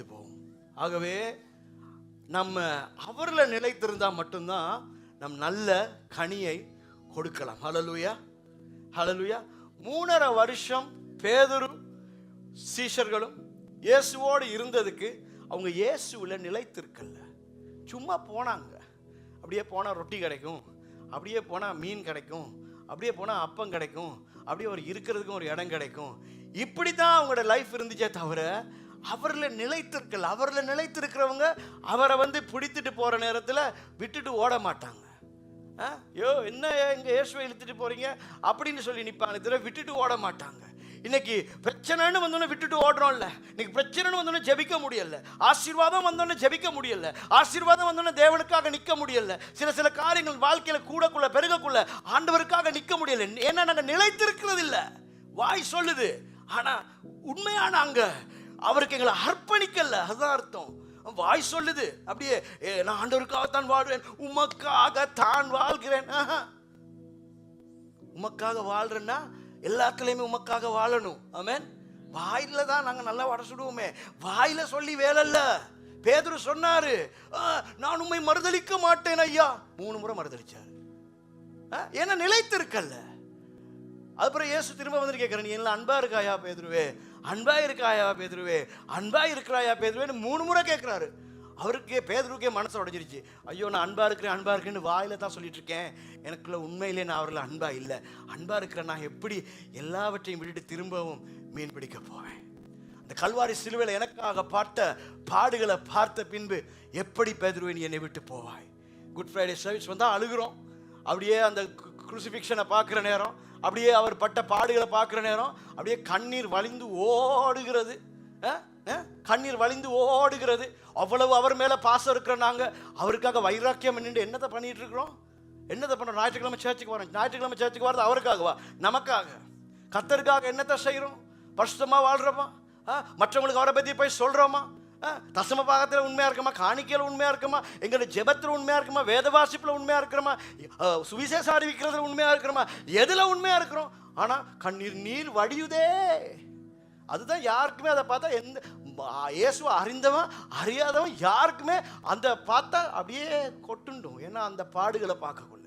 போம். ஆகவே நம்ம அவர்ல நிலைத்திருந்தா மட்டும்தான் நம் நல்ல கனியை கொடுக்கலாம். ஹல்லேலூயா, ஹல்லேலூயா. 3.5 வருஷம் பேதுரும் சீஷர்களும் இயேசுவோடு இருந்ததுக்கு அவங்க இயேசுவில் நிலைத்திருக்கல. சும்மா போனாங்க. அப்படியே போனால் ரொட்டி கிடைக்கும், அப்படியே போனால் மீன் கிடைக்கும், அப்படியே போனால் அப்பம் கிடைக்கும், அப்படியே ஒரு இருக்கிறதுக்கும் ஒரு இடம் கிடைக்கும். இப்படி தான் அவங்களோட லைஃப் இருந்துச்சே தவிர அவரில் நிலைத்திருக்கல. அவரில் நிலைத்திருக்கிறவங்க அவரை பிடித்துட்டு போகிற நேரத்தில் விட்டுட்டு ஓட மாட்டாங்க. என்ன எங்கே இயேசுவை இழுத்துட்டு போகிறீங்க அப்படின்னு சொல்லி நிற்பாங்க, இதில் விட்டுட்டு ஓட மாட்டாங்க. இன்னைக்கு பிரச்சனைன்னு வந்தோன்னே விட்டுட்டு ஓடுறோம்ல. இன்னைக்கு பிரச்சனைன்னு வந்தோன்னே ஜெபிக்க முடியல. ஆசீர்வாதம் வந்தோன்னே ஜெபிக்க முடியல. ஆசீர்வாதம் வந்தோன்னே தேவனுக்காக நிற்க முடியல. சில காரியங்கள் வாழ்க்கையில கூடக்குள்ள பெருகக்குள்ள ஆண்டவருக்காக நிற்க முடியல. ஏன்னா நாங்க நிலைத்திருக்கிறது இல்லை. வாய் சொல்லுது, ஆனா உண்மையான அங்க அவருக்கு எங்களை அர்ப்பணிக்கல. அதுதான் அர்த்தம். வாய் சொல்லுது அப்படியே, நான் ஆண்டவருக்காகத்தான் வாழ்றேன், உமக்காகத்தான் வாழ்கிறேன். உமக்காக வாழ்றேன்னா எல்லாத்துலயுமே உமக்காக வாழணும். ஆமென். வாயில தான் நாங்க நல்லா வட சுடுவோமே, வாயில சொல்லி வேலை இல்ல. பேதுரு சொன்னாரு, நான் உம்மை மறுதலிக்க மாட்டேன் ஐயா. 3 முறை மறுதலிச்சாரு. ஏன்னா நிலைத்திருக்கல்ல. அதுக்கப்புறம் இயேசு திரும்ப வந்து கேட்கிறேன், நீ எல்லாம் அன்பா இருக்காயா பேதுருவே, அன்பா இருக்காயா பேதுருவே, அன்பா இருக்கிறாயா பேதுருவேன்னு 3 முறை கேட்கிறாரு. அவருக்கே பேதுருக்கே மனசு உடைஞ்சிருச்சு. ஐயோ, நான் அன்பா இருக்கிறேன்னு வாயில தான் சொல்லிட்டு இருக்கேன், எனக்குள்ள உண்மையிலே நான் அவர்கள் அன்பா இல்லை. அன்பா இருக்கிறேன், நான் எப்படி எல்லாவற்றையும் விட்டுட்டு திரும்பவும் மீன் பிடிக்க போவேன்? அந்த கல்வாரி சிலுவையில் எனக்காக பார்த்த பாடுகளை பார்த்த பின்பு எப்படி பேதுருவே நீ என்னை விட்டு போவாய்? குட் ஃப்ரைடே சர்வீஸ் வந்தால் அழுகிறோம். அப்படியே அந்த குருசிஃபிக்ஷனை பார்க்குற நேரம், அப்படியே அவர் பட்ட பாடுகளை பார்க்குற நேரம், அப்படியே கண்ணீர் வழிந்து ஓடுகிறது. கண்ணீர் வழிந்து ஓடுகிறது. அவ்வளவு அவர் மேலே பாசம் இருக்கிற நாங்கள் அவருக்காக வைராக்கியம் நின்று என்னத்தை பண்ணிட்டு இருக்கிறோம்? என்னத்தை பண்ணுறோம்? ஞாயிற்றுக்கிழமை சேர்ச்சுக்கு வரோம். ஞாயிற்றுக்கிழமை சேர்ச்சுக்கு வர்றது அவருக்காகவா? நமக்காக. கர்த்தருக்காக என்னத்தை செய்கிறோம்? பரிசுத்தமாக வாழ்கிறோமா? மற்றவங்களுக்கு அவரை பற்றி போய் சொல்கிறோமா? தசம பாகத்தில் உண்மையாக இருக்குமா? காணிக்கையில் உண்மையாக இருக்குமா? எங்களுடைய ஜெபத்தில் உண்மையாக இருக்குமா? வேத வாசிப்பில் உண்மையாக இருக்கிறோமா? சுவிசேஷம் அறிவிக்கிறதுல உண்மையாக இருக்கிறோமா? எதில் உண்மையாக இருக்கிறோம்? ஆனால் நீர் வடியுதே. அதுதான் யாருக்குமே அதை பார்த்தா, எந்த இயேசுவை அறிந்தவன் அறியாதவன் யாருக்குமே அந்த பார்த்தா அப்படியே கொட்டுண்டும். ஏன்னா அந்த பாடுகளை பார்க்கக்குள்ள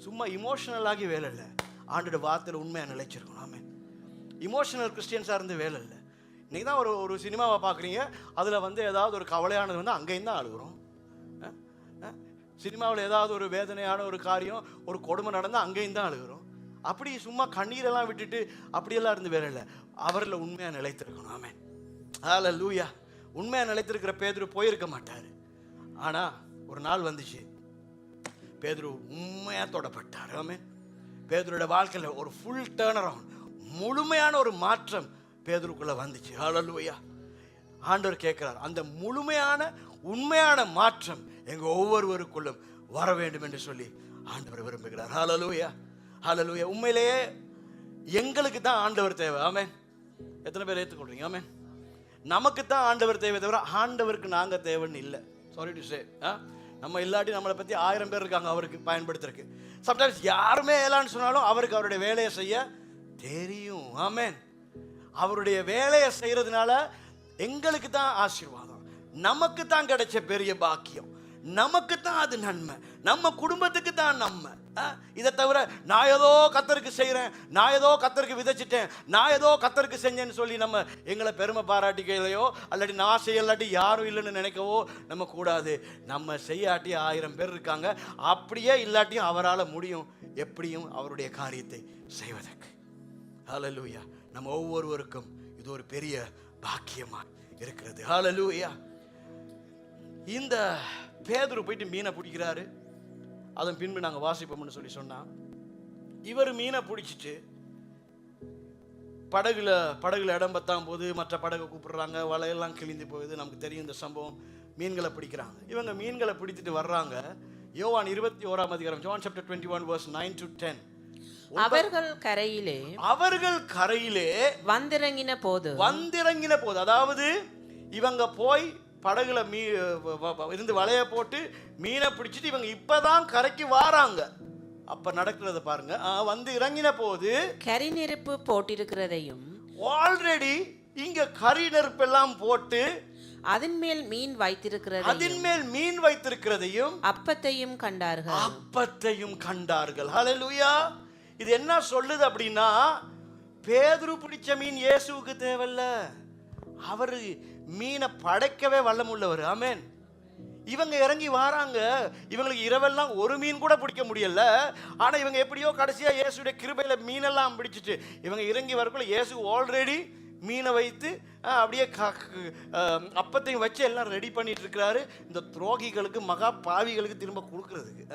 சும்மா இமோஷனலாகி வேலை இல்லை. ஆண்டோட வார்த்தையில் உண்மையாக நிலைச்சிருக்கணும். ஆமென். இமோஷனல் கிறிஸ்டியன்ஸாக இருந்து வேலை இல்லை. இன்றைக்கி தான் ஒரு சினிமாவை பார்க்குறீங்க, அதில் வந்து ஏதாவது ஒரு கவலையானது வந்து அங்கேயும் தான் அழுகுறோம். சினிமாவில் ஏதாவது ஒரு வேதனையான ஒரு காரியம், ஒரு கொடுமை நடந்தால் அங்கேயும் தான் அழுகுறோம். அப்படி சும்மா கண்ணீரெல்லாம் விட்டுட்டு அப்படியெல்லாம் இருந்து வேலை இல்லை. அவரில் உண்மையாக நிலைத்திருக்கணும். ஆமென். ஹல்லேலூயா. உண்மையாக நிலைத்திருக்கிற பேதுரு போயிருக்க மாட்டார். ஆனால் ஒரு நாள் வந்துச்சு, பேதுரு உண்மையாக தொடப்பட்டார். ஆமென். பேதுருடைய வாழ்க்கையில் ஒரு ஃபுல் டர்ன் அரவுண்ட், முழுமையான ஒரு மாற்றம் பேதுருக்குள்ள வந்துச்சு. ஹல்லேலூயா. ஆண்டவர் கேட்கிறார், அந்த முழுமையான உண்மையான மாற்றம் எங்க ஒவ்வொருவருக்குள்ளும் வர வேண்டும் என்று சொல்லி ஆண்டவர் விரும்புகிறார். ஹல்லேலூயா. ஹல்லேலூயா. உண்மையிலேயே எங்களுக்கு தான் ஆண்டவர் தேவை. ஆமென். எத்தனை பேர் ஏற்றுக்கொள்றீங்க? ஆமென். நமக்கு தான் ஆண்டவர் தேவை தவிர ஆண்டவருக்கு நாங்கள் தேவைன்னு இல்லை. Sorry to say. நம்ம இல்லாட்டி நம்மளை பற்றி 1000 பேர் இருக்காங்க அவருக்கு பயன்படுத்துறதுக்கு. சம்டைம்ஸ் யாருமே ஏலான்னு சொன்னாலும் அவருக்கு அவருடைய வேலையை செய்ய தெரியும். ஆமென். அவருடைய வேலையை செய்யறதுனால எங்களுக்கு தான் ஆசீர்வாதம், நமக்கு தான் கிடைச்ச பெரிய பாக்கியம், நமக்கு தான் அது நன்மை, நம்ம குடும்பத்துக்கு தான் நன்மை. இதை தவிர நான் ஏதோ கர்த்தருக்கு செய்கிறேன், நான் ஏதோ கர்த்தருக்கு விதைச்சிட்டேன், நான் ஏதோ கர்த்தருக்கு செஞ்சேன்னு சொல்லி நம்ம எங்களை பெருமை பாராட்டிக்கையிலையோ அல்லாட்டி நான் செய்யலாட்டி யாரும் இல்லைன்னு நினைக்கவோ நம்ம கூடாது. நம்ம செய்யாட்டி 1000 பேர் இருக்காங்க, அப்படியே இல்லாட்டியும் அவரால் முடியும் எப்படியும் அவருடைய காரியத்தை செய்வதற்கு. ஹல்லேலூயா. நம்ம ஒவ்வொருவருக்கும் இது ஒரு பெரிய பாக்கியமா இருக்கிறது. ஹல்லேலூயா. இந்த பேதுரு போயிட்டு மீனை பிடிக்கிறாரு. அதன் பின்பு நாங்கள் வாசிப்போம்னு சொல்லி சொன்னா, இவர் மீனை பிடிச்சிட்டு படகுல இடம் பத்தாம் போது மற்ற படகை கூப்பிடுறாங்க, வலையெல்லாம் கிழிந்து போகுது. நமக்கு தெரியும் இந்த சம்பவம். மீன்களை பிடிக்கிறாங்க. இவங்க மீன்களை பிடித்துட்டு வர்றாங்க. யோவான் 21ஆம் அதிகாரம், John chapter 21 verse 9 to 10. அவர்கள் கரையிலே வந்திறங்கின போது, அதாவது இவங்க போய் படகுல இருந்து வலைய போட்டு மீனை பிடிச்சிட்டு இவங்க இப்பதான் கரைக்கு வாராங்க. அப்ப நடக்கிறத பாருங்க. வந்து இறங்கின போது கரி நெருப்பு போட்டிருக்கிறதையும், ஆல்ரெடி இங்க கரி நெருப்பு எல்லாம் போட்டு அதன் மேல் மீன் வைத்திருக்கிறதையும் அப்பத்தையும் கண்டார்கள். ஹல்லேலூயா. இது என்ன சொல்லுது அப்படின்னா, பேதுரு பிடிச்ச மீன் இயேசுவுக்கு தேவையில்ல, அவரு மீனை படைக்கவே வல்லமுள்ளவர். ஆமென். இவங்க இறங்கி வராங்க. இவங்களுக்கு இரவெல்லாம் ஒரு மீன் கூட பிடிக்க முடியல. ஆனா இவங்க எப்படியோ கடைசியா இயேசுடைய கிருபையில மீனெல்லாம் பிடிச்சிட்டு இவங்க இறங்கி வரக்குள்ள இயேசு ஆல்ரெடி மீனை வைத்து அப்படியே அப்பத்தையும் வச்சு எல்லாம் ரெடி பண்ணிட்டு இருக்கிறாரு, இந்த துரோகிகளுக்கு மகா பாவிகளுக்கு திரும்ப கொடுக்கறதுக்கு.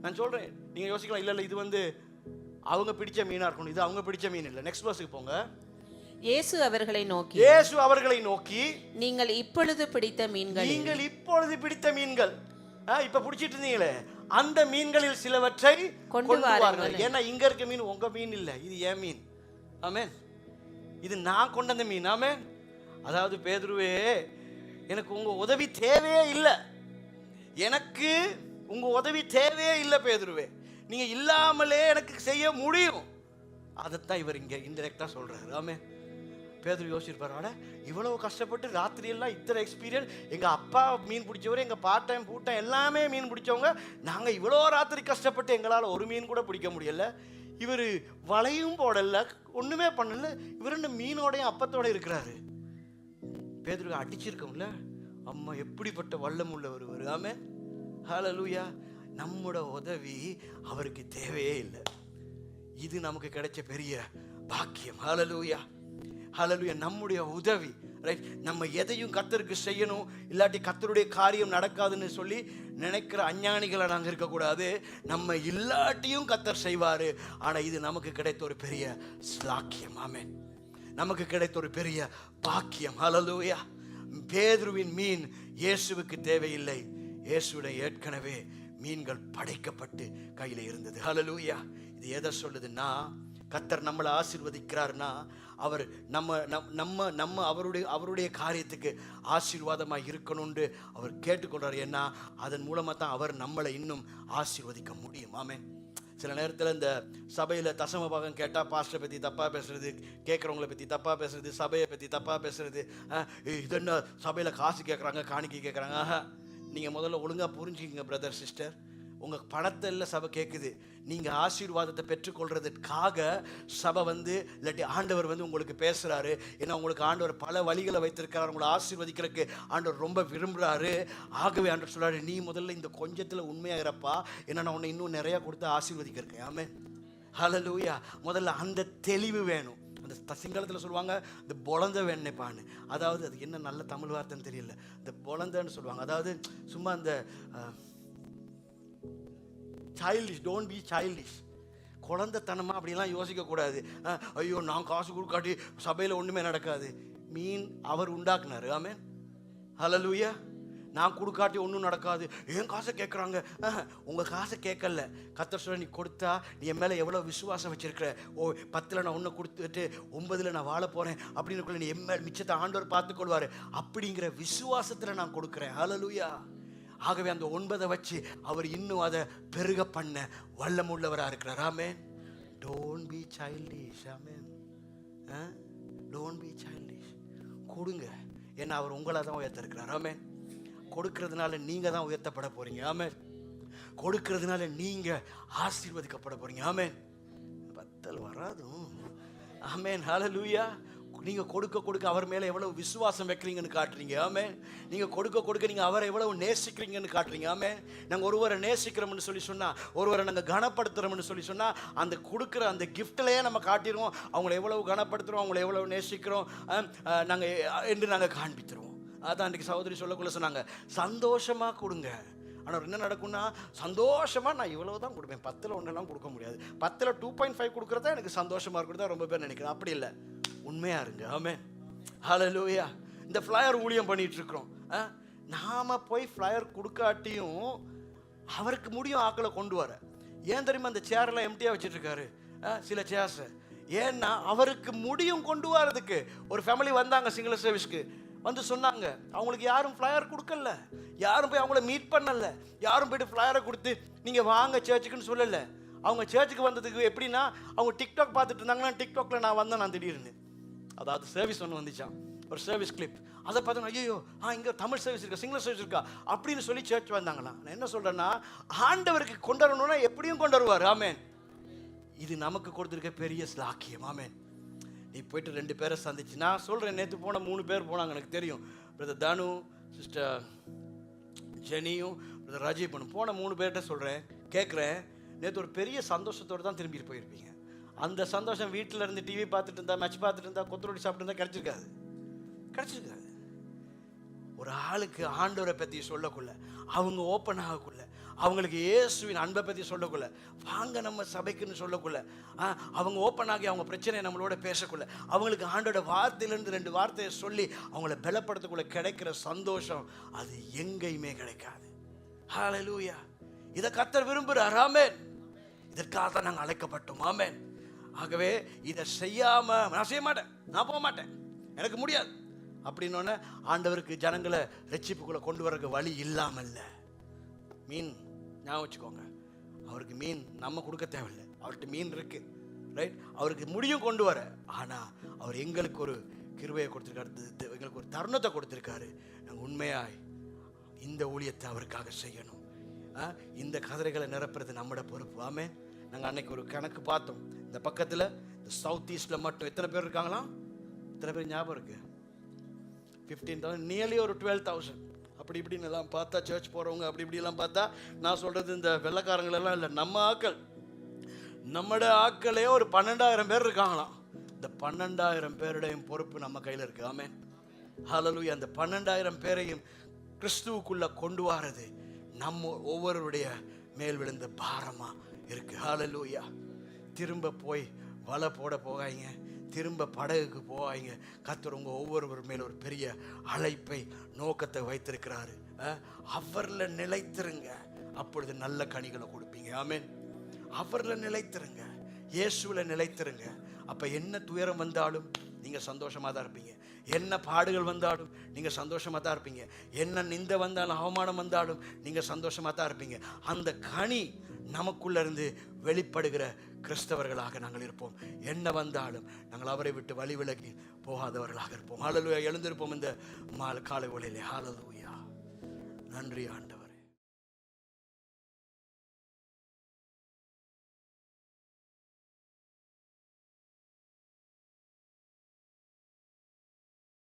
நான் சொல்றேன், நீங்க யோசிக்கலாம், இல்ல இது வந்து அவங்க பிடிச்ச மீனா இருக்கணும், இது அவங்க பிடிச்ச மீன் இல்லை. நெக்ஸ்ட் வர்ஸுக்கு போங்க. இயேசு அவர்களை நோக்கி, இயேசு அவர்களை நோக்கி, நீங்கள் இப்பொழுது பிடித்த மீன்கள், நீங்கள் இப்பொழுது பிடித்த மீன்கள், இப்ப பிடிச்சிட்டு இருந்தீங்களே அந்த மீன்களில் சிலவற்றை கொண்டு வாருங்கள். ஏன்னா இங்க இருக்க மீன் உங்க மீன் இல்ல, இது என் மீன். ஆமென். இது நான் கொண்டு வந்த மீன். ஆமென். அதாவது பேதுருவே, எனக்கு உங்க உதவி தேவையே இல்லை, எனக்கு உங்க உதவி தேவையே இல்லை பேதுருவே, நீங்க இல்லாமலே எனக்கு செய்ய முடியும். அதைத்தான் இவர் இங்க இன்டெரக்டா சொல்றாரு. ஆமென். பேதுரு யோசிச்சிருப்பாரு, அட இவ்வளவு கஷ்டப்பட்டு ராத்திரி எல்லாம் இத்தனை எக்ஸ்பீரியன்ஸ், எங்க அப்பா மீன் பிடிச்சவர், எங்க பாட்டன் பூட்டன் எல்லாமே மீன் பிடிச்சவங்க, நாங்க இவ்வளோ ராத்திரி கஷ்டப்பட்டு எங்களால் ஒரு மீன் கூட பிடிக்க முடியல, இவர் வலையும் போடல, ஒண்ணுமே பண்ணல, இவர் இந்த மீனோடையும் அப்பத்தோட இருக்கிறாரு. பேதுரு அடிச்சிருக்கோம்ல, அம்மா எப்படிப்பட்ட வல்லம் உள்ளவர் இவர். ஆமென். ஹல்லேலூயா. நம்மோட உதவி அவருக்கு தேவையே இல்லை, இது நமக்கு கிடைச்ச பெரிய பாக்கியம். ஹல்லேலூயா. ஹல்லேலூயா. நம்முடைய உதவி, ரைட், நம்ம எதையும் கர்த்தருக்கு செய்யணும், இல்லாட்டி கர்த்தருடைய காரியம் நடக்காதுன்னு சொல்லி நினைக்கிற அஞ்ஞானிகளை நாங்கள் இருக்கக்கூடாது. நம்ம இல்லாட்டியும் கர்த்தர் செய்வார். ஆனால் இது நமக்கு கிடைத்த ஒரு பெரிய ஸ்லாக்கியம். ஆமென். நமக்கு கிடைத்த ஒரு பெரிய பாக்கியம். ஹல்லேலூயா. பேதுருவின் மீன் இயேசுவுக்கு தேவையில்லை, இயேசுவின் ஏற்கனவே மீன்கள் படைக்கப்பட்டு கையில் இருந்தது. ஹல்லேலூயா. இது எதை சொல்லுதுன்னா, கர்த்தர் நம்மளை ஆசீர்வதிக்கிறார்னா அவர் நம்ம அவருடைய காரியத்துக்கு ஆசீர்வாதமாக இருக்கணும்னு அவர் கேட்டுக்கொள்றார். ஏன்னா அதன் மூலமாக தான் அவர் நம்மளை இன்னும் ஆசீர்வதிக்க முடியும். ஆமென். சில நேரத்தில் இந்த சபையில் தசம பாகம் கேட்டால் பாஸ்டரை பற்றி தப்பாக பேசுறது, கேட்குறவங்களை பற்றி தப்பாக பேசுறது, சபையை பற்றி தப்பாக பேசுறது, இது என்ன சபையில் காசு கேட்குறாங்க, காணிக்கை கேட்குறாங்க. நீங்கள் முதல்ல ஒழுங்காக புரிஞ்சுக்கிங்க பிரதர் சிஸ்டர், உங்கள் பணத்தை இல்லை சபை கேட்குது, நீங்கள் ஆசீர்வாதத்தை பெற்றுக்கொள்றதுக்காக சபை இல்லாட்டி ஆண்டவர் உங்களுக்கு பேசுகிறாரு. ஏன்னா உங்களுக்கு ஆண்டவர் பல வழிகளை வைத்திருக்கிறார், உங்களை ஆசீர்வதிக்கிறதுக்கு ஆண்டவர் ரொம்ப விரும்புகிறாரு. ஆகவே ஆண்டவர் சொல்கிறாரு, நீ முதல்ல இந்த கொஞ்சத்தில் உண்மையாக இருப்பா, ஏன்னா நான் உன்னை இன்னும் நிறையா கொடுத்து ஆசீர்வதிக்கிறேன். ஆமென். ஹல்லேலூயா. முதல்ல அந்த தெளிவு வேணும். அந்த சிங்களத்தில் சொல்லுவாங்க இந்த பொலந்த வேணுப்பான்னு, அதாவது அது என்ன நல்ல தமிழ் வார்த்தைன்னு தெரியல, இந்த பொலந்தன்னு சொல்லுவாங்க. அதாவது சும்மா இந்த சைல்டிஷ், டோன்ட் பி சைல்டிஷ், குழந்தைத்தனமா அப்படிலாம் யோசிக்கக்கூடாது. ஐயோ நான் காசு கொடுக்காட்டி சபையில் ஒன்றுமே நடக்காது. மீன் அவர் உண்டாக்குனாரு. ஆமென். ஹல்லேலூயா. நான் கொடுக்காட்டி ஒன்றும் நடக்காது, ஏன் காசை கேட்குறாங்க, உங்கள் காசை கேட்கல. கர்த்தர் சொல்ல, நீ கொடுத்தா நீ என் மேலே எவ்வளோ விசுவாசம் வச்சிருக்கிற, 10 நான் ஒன்று கொடுத்துட்டு 9 நான் வாழ போகிறேன் அப்படின்னு நீ என் மேல் மிச்சத்தை ஆண்டவர் பார்த்துக்கொள்வார் அப்படிங்கிற விசுவாசத்தில் நான் கொடுக்குறேன். ஹல்லேலூயா. ஆகவே அந்த 9 வச்சு அவர் இன்னும் அதை பெருக பண்ண வல்லமுள்ளவராக இருக்கிறார். Amen. Don't be childish. Amen. Don't be childish. கொடுங்க, ஏன்னா அவர் உங்களை தான் உயர்த்திருக்கிறார். ஆமென். கொடுக்கறதுனால நீங்க தான் உயர்த்தப்பட போறீங்க. ஆமென். கொடுக்கறதுனால நீங்க ஆசீர்வதிக்கப்பட போறீங்க. ஆமென். பத்தல் வராதும். ஆமென். ஹல்லேலூயா. நீங்க கொடுக்க கொடுக்க அவர் மேல எவ்வளவு விசுவாசம் வைக்கிறீங்கன்னு காட்டுறீங்க. ஆமென். நீங்க கொடுக்க கொடுக்க நீங்க அவரை எவ்வளவு நேசிக்கிறீங்கன்னு காட்டுறீங்க. ஆமென். நாங்க ஒருவரை நேசிக்கிறோம்னு சொல்லி சொன்னா, ஒருவரை நாங்க கனப்படுத்துறோம்னு சொல்லி சொன்னா, அந்த கொடுக்குற அந்த கிஃப்ட்லயே நம்ம காட்டிடுவோம் அவங்களை எவ்வளவு கனப்படுத்துறோம், அவங்களை எவ்வளவு நேசிக்கிறோம் நாங்க என்று நாங்க காண்பித்துருவோம். அதான் அன்றைக்கு சகோதரி சொல்லக்குள்ள சொன்னாங்க, சந்தோஷமா கொடுங்க. ஆனால் என்ன நடக்கும்னா, சந்தோஷமா நான் இவ்வளவு தான் கொடுப்பேன், 10ல் 1 கொடுக்க முடியாது, 10ல் 2.5 கொடுக்குறதா எனக்கு சந்தோஷமா இருக்கிறதா ரொம்ப பேர் நினைக்கிறேன். அப்படி இல்லை, உண்மையா இருங்க. ஆமென். ஹல்லேலூயா. இந்த ஃப்ளையர் ஊழியம் பண்ணிட்டு இருக்கிறோம், நாம போய் ஃப்ளையர் கொடுக்காட்டியும் அவருக்கு முடியும் ஆக்களை கொண்டு வர. ஏன் தெரியுமா அந்த சேரெல்லாம் எம்டியா வச்சுட்டு இருக்காரு சில சேர்ஸ்? ஏன்னா அவருக்கு முடியும் கொண்டு வரதுக்கு. ஒரு ஃபேமிலி வந்தாங்க சிங்கிள் சர்வீஸ்க்கு, வந்து சொன்னாங்க அவங்களுக்கு யாரும் ஃப்ளையர் கொடுக்கல, யாரும் போய் அவங்கள மீட் பண்ணல, யாரும் போய்ட்டு ஃப்ளையரை கொடுத்து நீங்கள் வாங்க சர்ச்சுக்குன்னு சொல்லலை. அவங்க சர்ச்சுக்கு வந்ததுக்கு எப்படின்னா, அவங்க டிக்டாக் பார்த்துட்டு இருந்தாங்கன்னா, டிக்டாக்ல நான் வந்தேன் நான் திடீர்னு, அதாவது சர்வீஸ் ஒன்று வந்துச்சான், ஒரு சர்வீஸ் கிளிப், அதை பார்த்தோன்னா ஐயோ இங்கே தமிழ் சர்வீஸ் இருக்கா, சிங்கள சர்வீஸ் இருக்கா அப்படின்னு சொல்லி சர்ச் வந்தாங்களா. நான் என்ன சொல்கிறேன்னா, ஆண்டவருக்கு கொண்டு வரணும்னா எப்படியும் கொண்டு வருவார். ஆமென். இது நமக்கு கொடுத்துருக்க பெரிய ஸ்லாக்கியம். ஆமென். நீ போய்ட்டு 2 பேரை சந்திச்சு, நான் சொல்கிறேன், நேற்று போன 3 பேர் போனாங்க, எனக்கு தெரியும். பிரதர் தனு, சிஸ்டர் ஜெனியும், பிரதர் ராஜீவ் பண்ணும், போன 3 பேர்கிட்ட சொல்கிறேன், கேட்குறேன், நேற்று ஒரு பெரிய சந்தோஷத்தோடு தான் திரும்பிட்டு போயிருப்பீங்க. அந்த சந்தோஷம் வீட்டில் இருந்து டிவி பார்த்துட்டு இருந்தா, மேட்ச் பார்த்துட்டு இருந்தா, கொத்தரோடி சாப்பிட்டு இருந்தால் கிடைச்சிருக்காது. ஒரு ஆளுக்கு ஆண்டவரை பற்றி சொல்லக்குள்ள, அவங்க ஓப்பன் ஆகக்குள்ள, அவங்களுக்கு இயேசுவின் அன்பை பற்றி சொல்லக்குள்ள, வாங்க நம்ம சபைக்குன்னு சொல்லக்குள்ள, அவங்க ஓப்பன் ஆகி அவங்க பிரச்சனையை நம்மளோட பேசக்குள்ள, அவங்களுக்கு ஆண்டோட வார்த்தையிலேருந்து 2 வார்த்தையை சொல்லி அவங்கள பலப்படுத்தக்குள்ள கிடைக்கிற சந்தோஷம் அது எங்கேயுமே கிடைக்காது. ஹல்லேலூயா. இதை கர்த்தர் விரும்புகிறார். ஆமென். இதற்காக தான் நாங்கள் அழைக்கப்பட்டோம். ஆமென். ஆகவே இதை செய்யாமல் நான் செய்ய மாட்டேன், நான் போக மாட்டேன், எனக்கு முடியாது அப்படின்னோடனே ஆண்டவருக்கு ஜனங்களை ரட்சிப்புக்குள்ளே கொண்டு வரக்கு வழி இல்லாமல் இல்லை. மீன் ஞாபகம் வச்சுக்கோங்க, அவருக்கு மீன் நம்ம கொடுக்க தேவையில்லை, அவர்கிட்ட மீன் இருக்கு, ரைட்? அவருக்கு முடியும் கொண்டு வர. ஆனால் அவர் எங்களுக்கு ஒரு கிருபையை கொடுத்துருக்காரு, எங்களுக்கு ஒரு தருணத்தை கொடுத்துருக்காரு. நாங்கள் உண்மையாய் இந்த ஊழியத்தை அவருக்காக செய்யணும். இந்த கதிரைகளை நிரப்புறது நம்மட பொறுப்பு. ஆமென். நாங்கள் அன்னைக்கு ஒரு கணக்கு பார்த்தோம். இந்த பக்கத்தில் இந்த சவுத் ஈஸ்டில் மட்டும் எத்தனை பேர் இருக்காங்களாம்? எத்தனை பேர் ஞாபகம் இருக்கு? 15,000, நியர்லி ஒரு 12,000 அப்படி இப்படின்னு எல்லாம் பார்த்தா, சர்ச் போகிறவங்க அப்படி இப்படிலாம் பார்த்தா, நான் சொல்கிறது இந்த வெள்ளைக்காரங்களெல்லாம் இல்லை, நம்ம ஆக்கள், நம்மட ஆக்களே ஒரு 12,000 பேர் இருக்காங்களாம். இந்த 12,000 பேருடைய பொறுப்பு நம்ம கையில் இருக்குது. ஆமென். ஹல்லேலூயா. அந்த 12,000 பேரையும் கிறிஸ்துவுக்குள்ளே கொண்டு வரது நம்ம ஒவ்வொருடைய மேல் விழுந்த பாரமாக இருக்குது. ஹல்லேலூயா. திரும்ப போய் வலை போட போகாதீங்க, திரும்ப படகுக்கு போவாங்க. கர்த்தர் உங்கள் ஒவ்வொருவர் மேல் ஒரு பெரிய அழைப்பை, நோக்கத்தை வைத்திருக்கிறாரு. அவரில் நிலைத்திருங்க, அப்பொழுது நல்ல கனிகளை கொடுப்பீங்க. ஆமென். அவரில் நிலைத்திருங்க, இயேசுவில் நிலைத்திருங்க. அப்போ என்ன துயரம் வந்தாலும் நீங்கள் சந்தோஷமாக தான் இருப்பீங்க, என்ன பாடுகள் வந்தாலும் நீங்கள் சந்தோஷமாக தான் இருப்பீங்க, என்ன நிந்தை வந்தாலும் அவமானம் வந்தாலும் நீங்கள் சந்தோஷமாக தான் இருப்பீங்க. அந்த கனி நமக்குள்ள இருந்து வெளிப்படுகிற கிறிஸ்தவர்களாக நாங்கள் இருப்போம். என்ன வந்தாலும் நாங்கள் அவரை விட்டு வழி விலகி போகாதவர்களாக இருப்போம். ஹல்லேலூயா. எழுந்திருப்போம் இந்த காலை வேளையிலே. ஹல்லேலூயா. நன்றி ஆண்டவரே.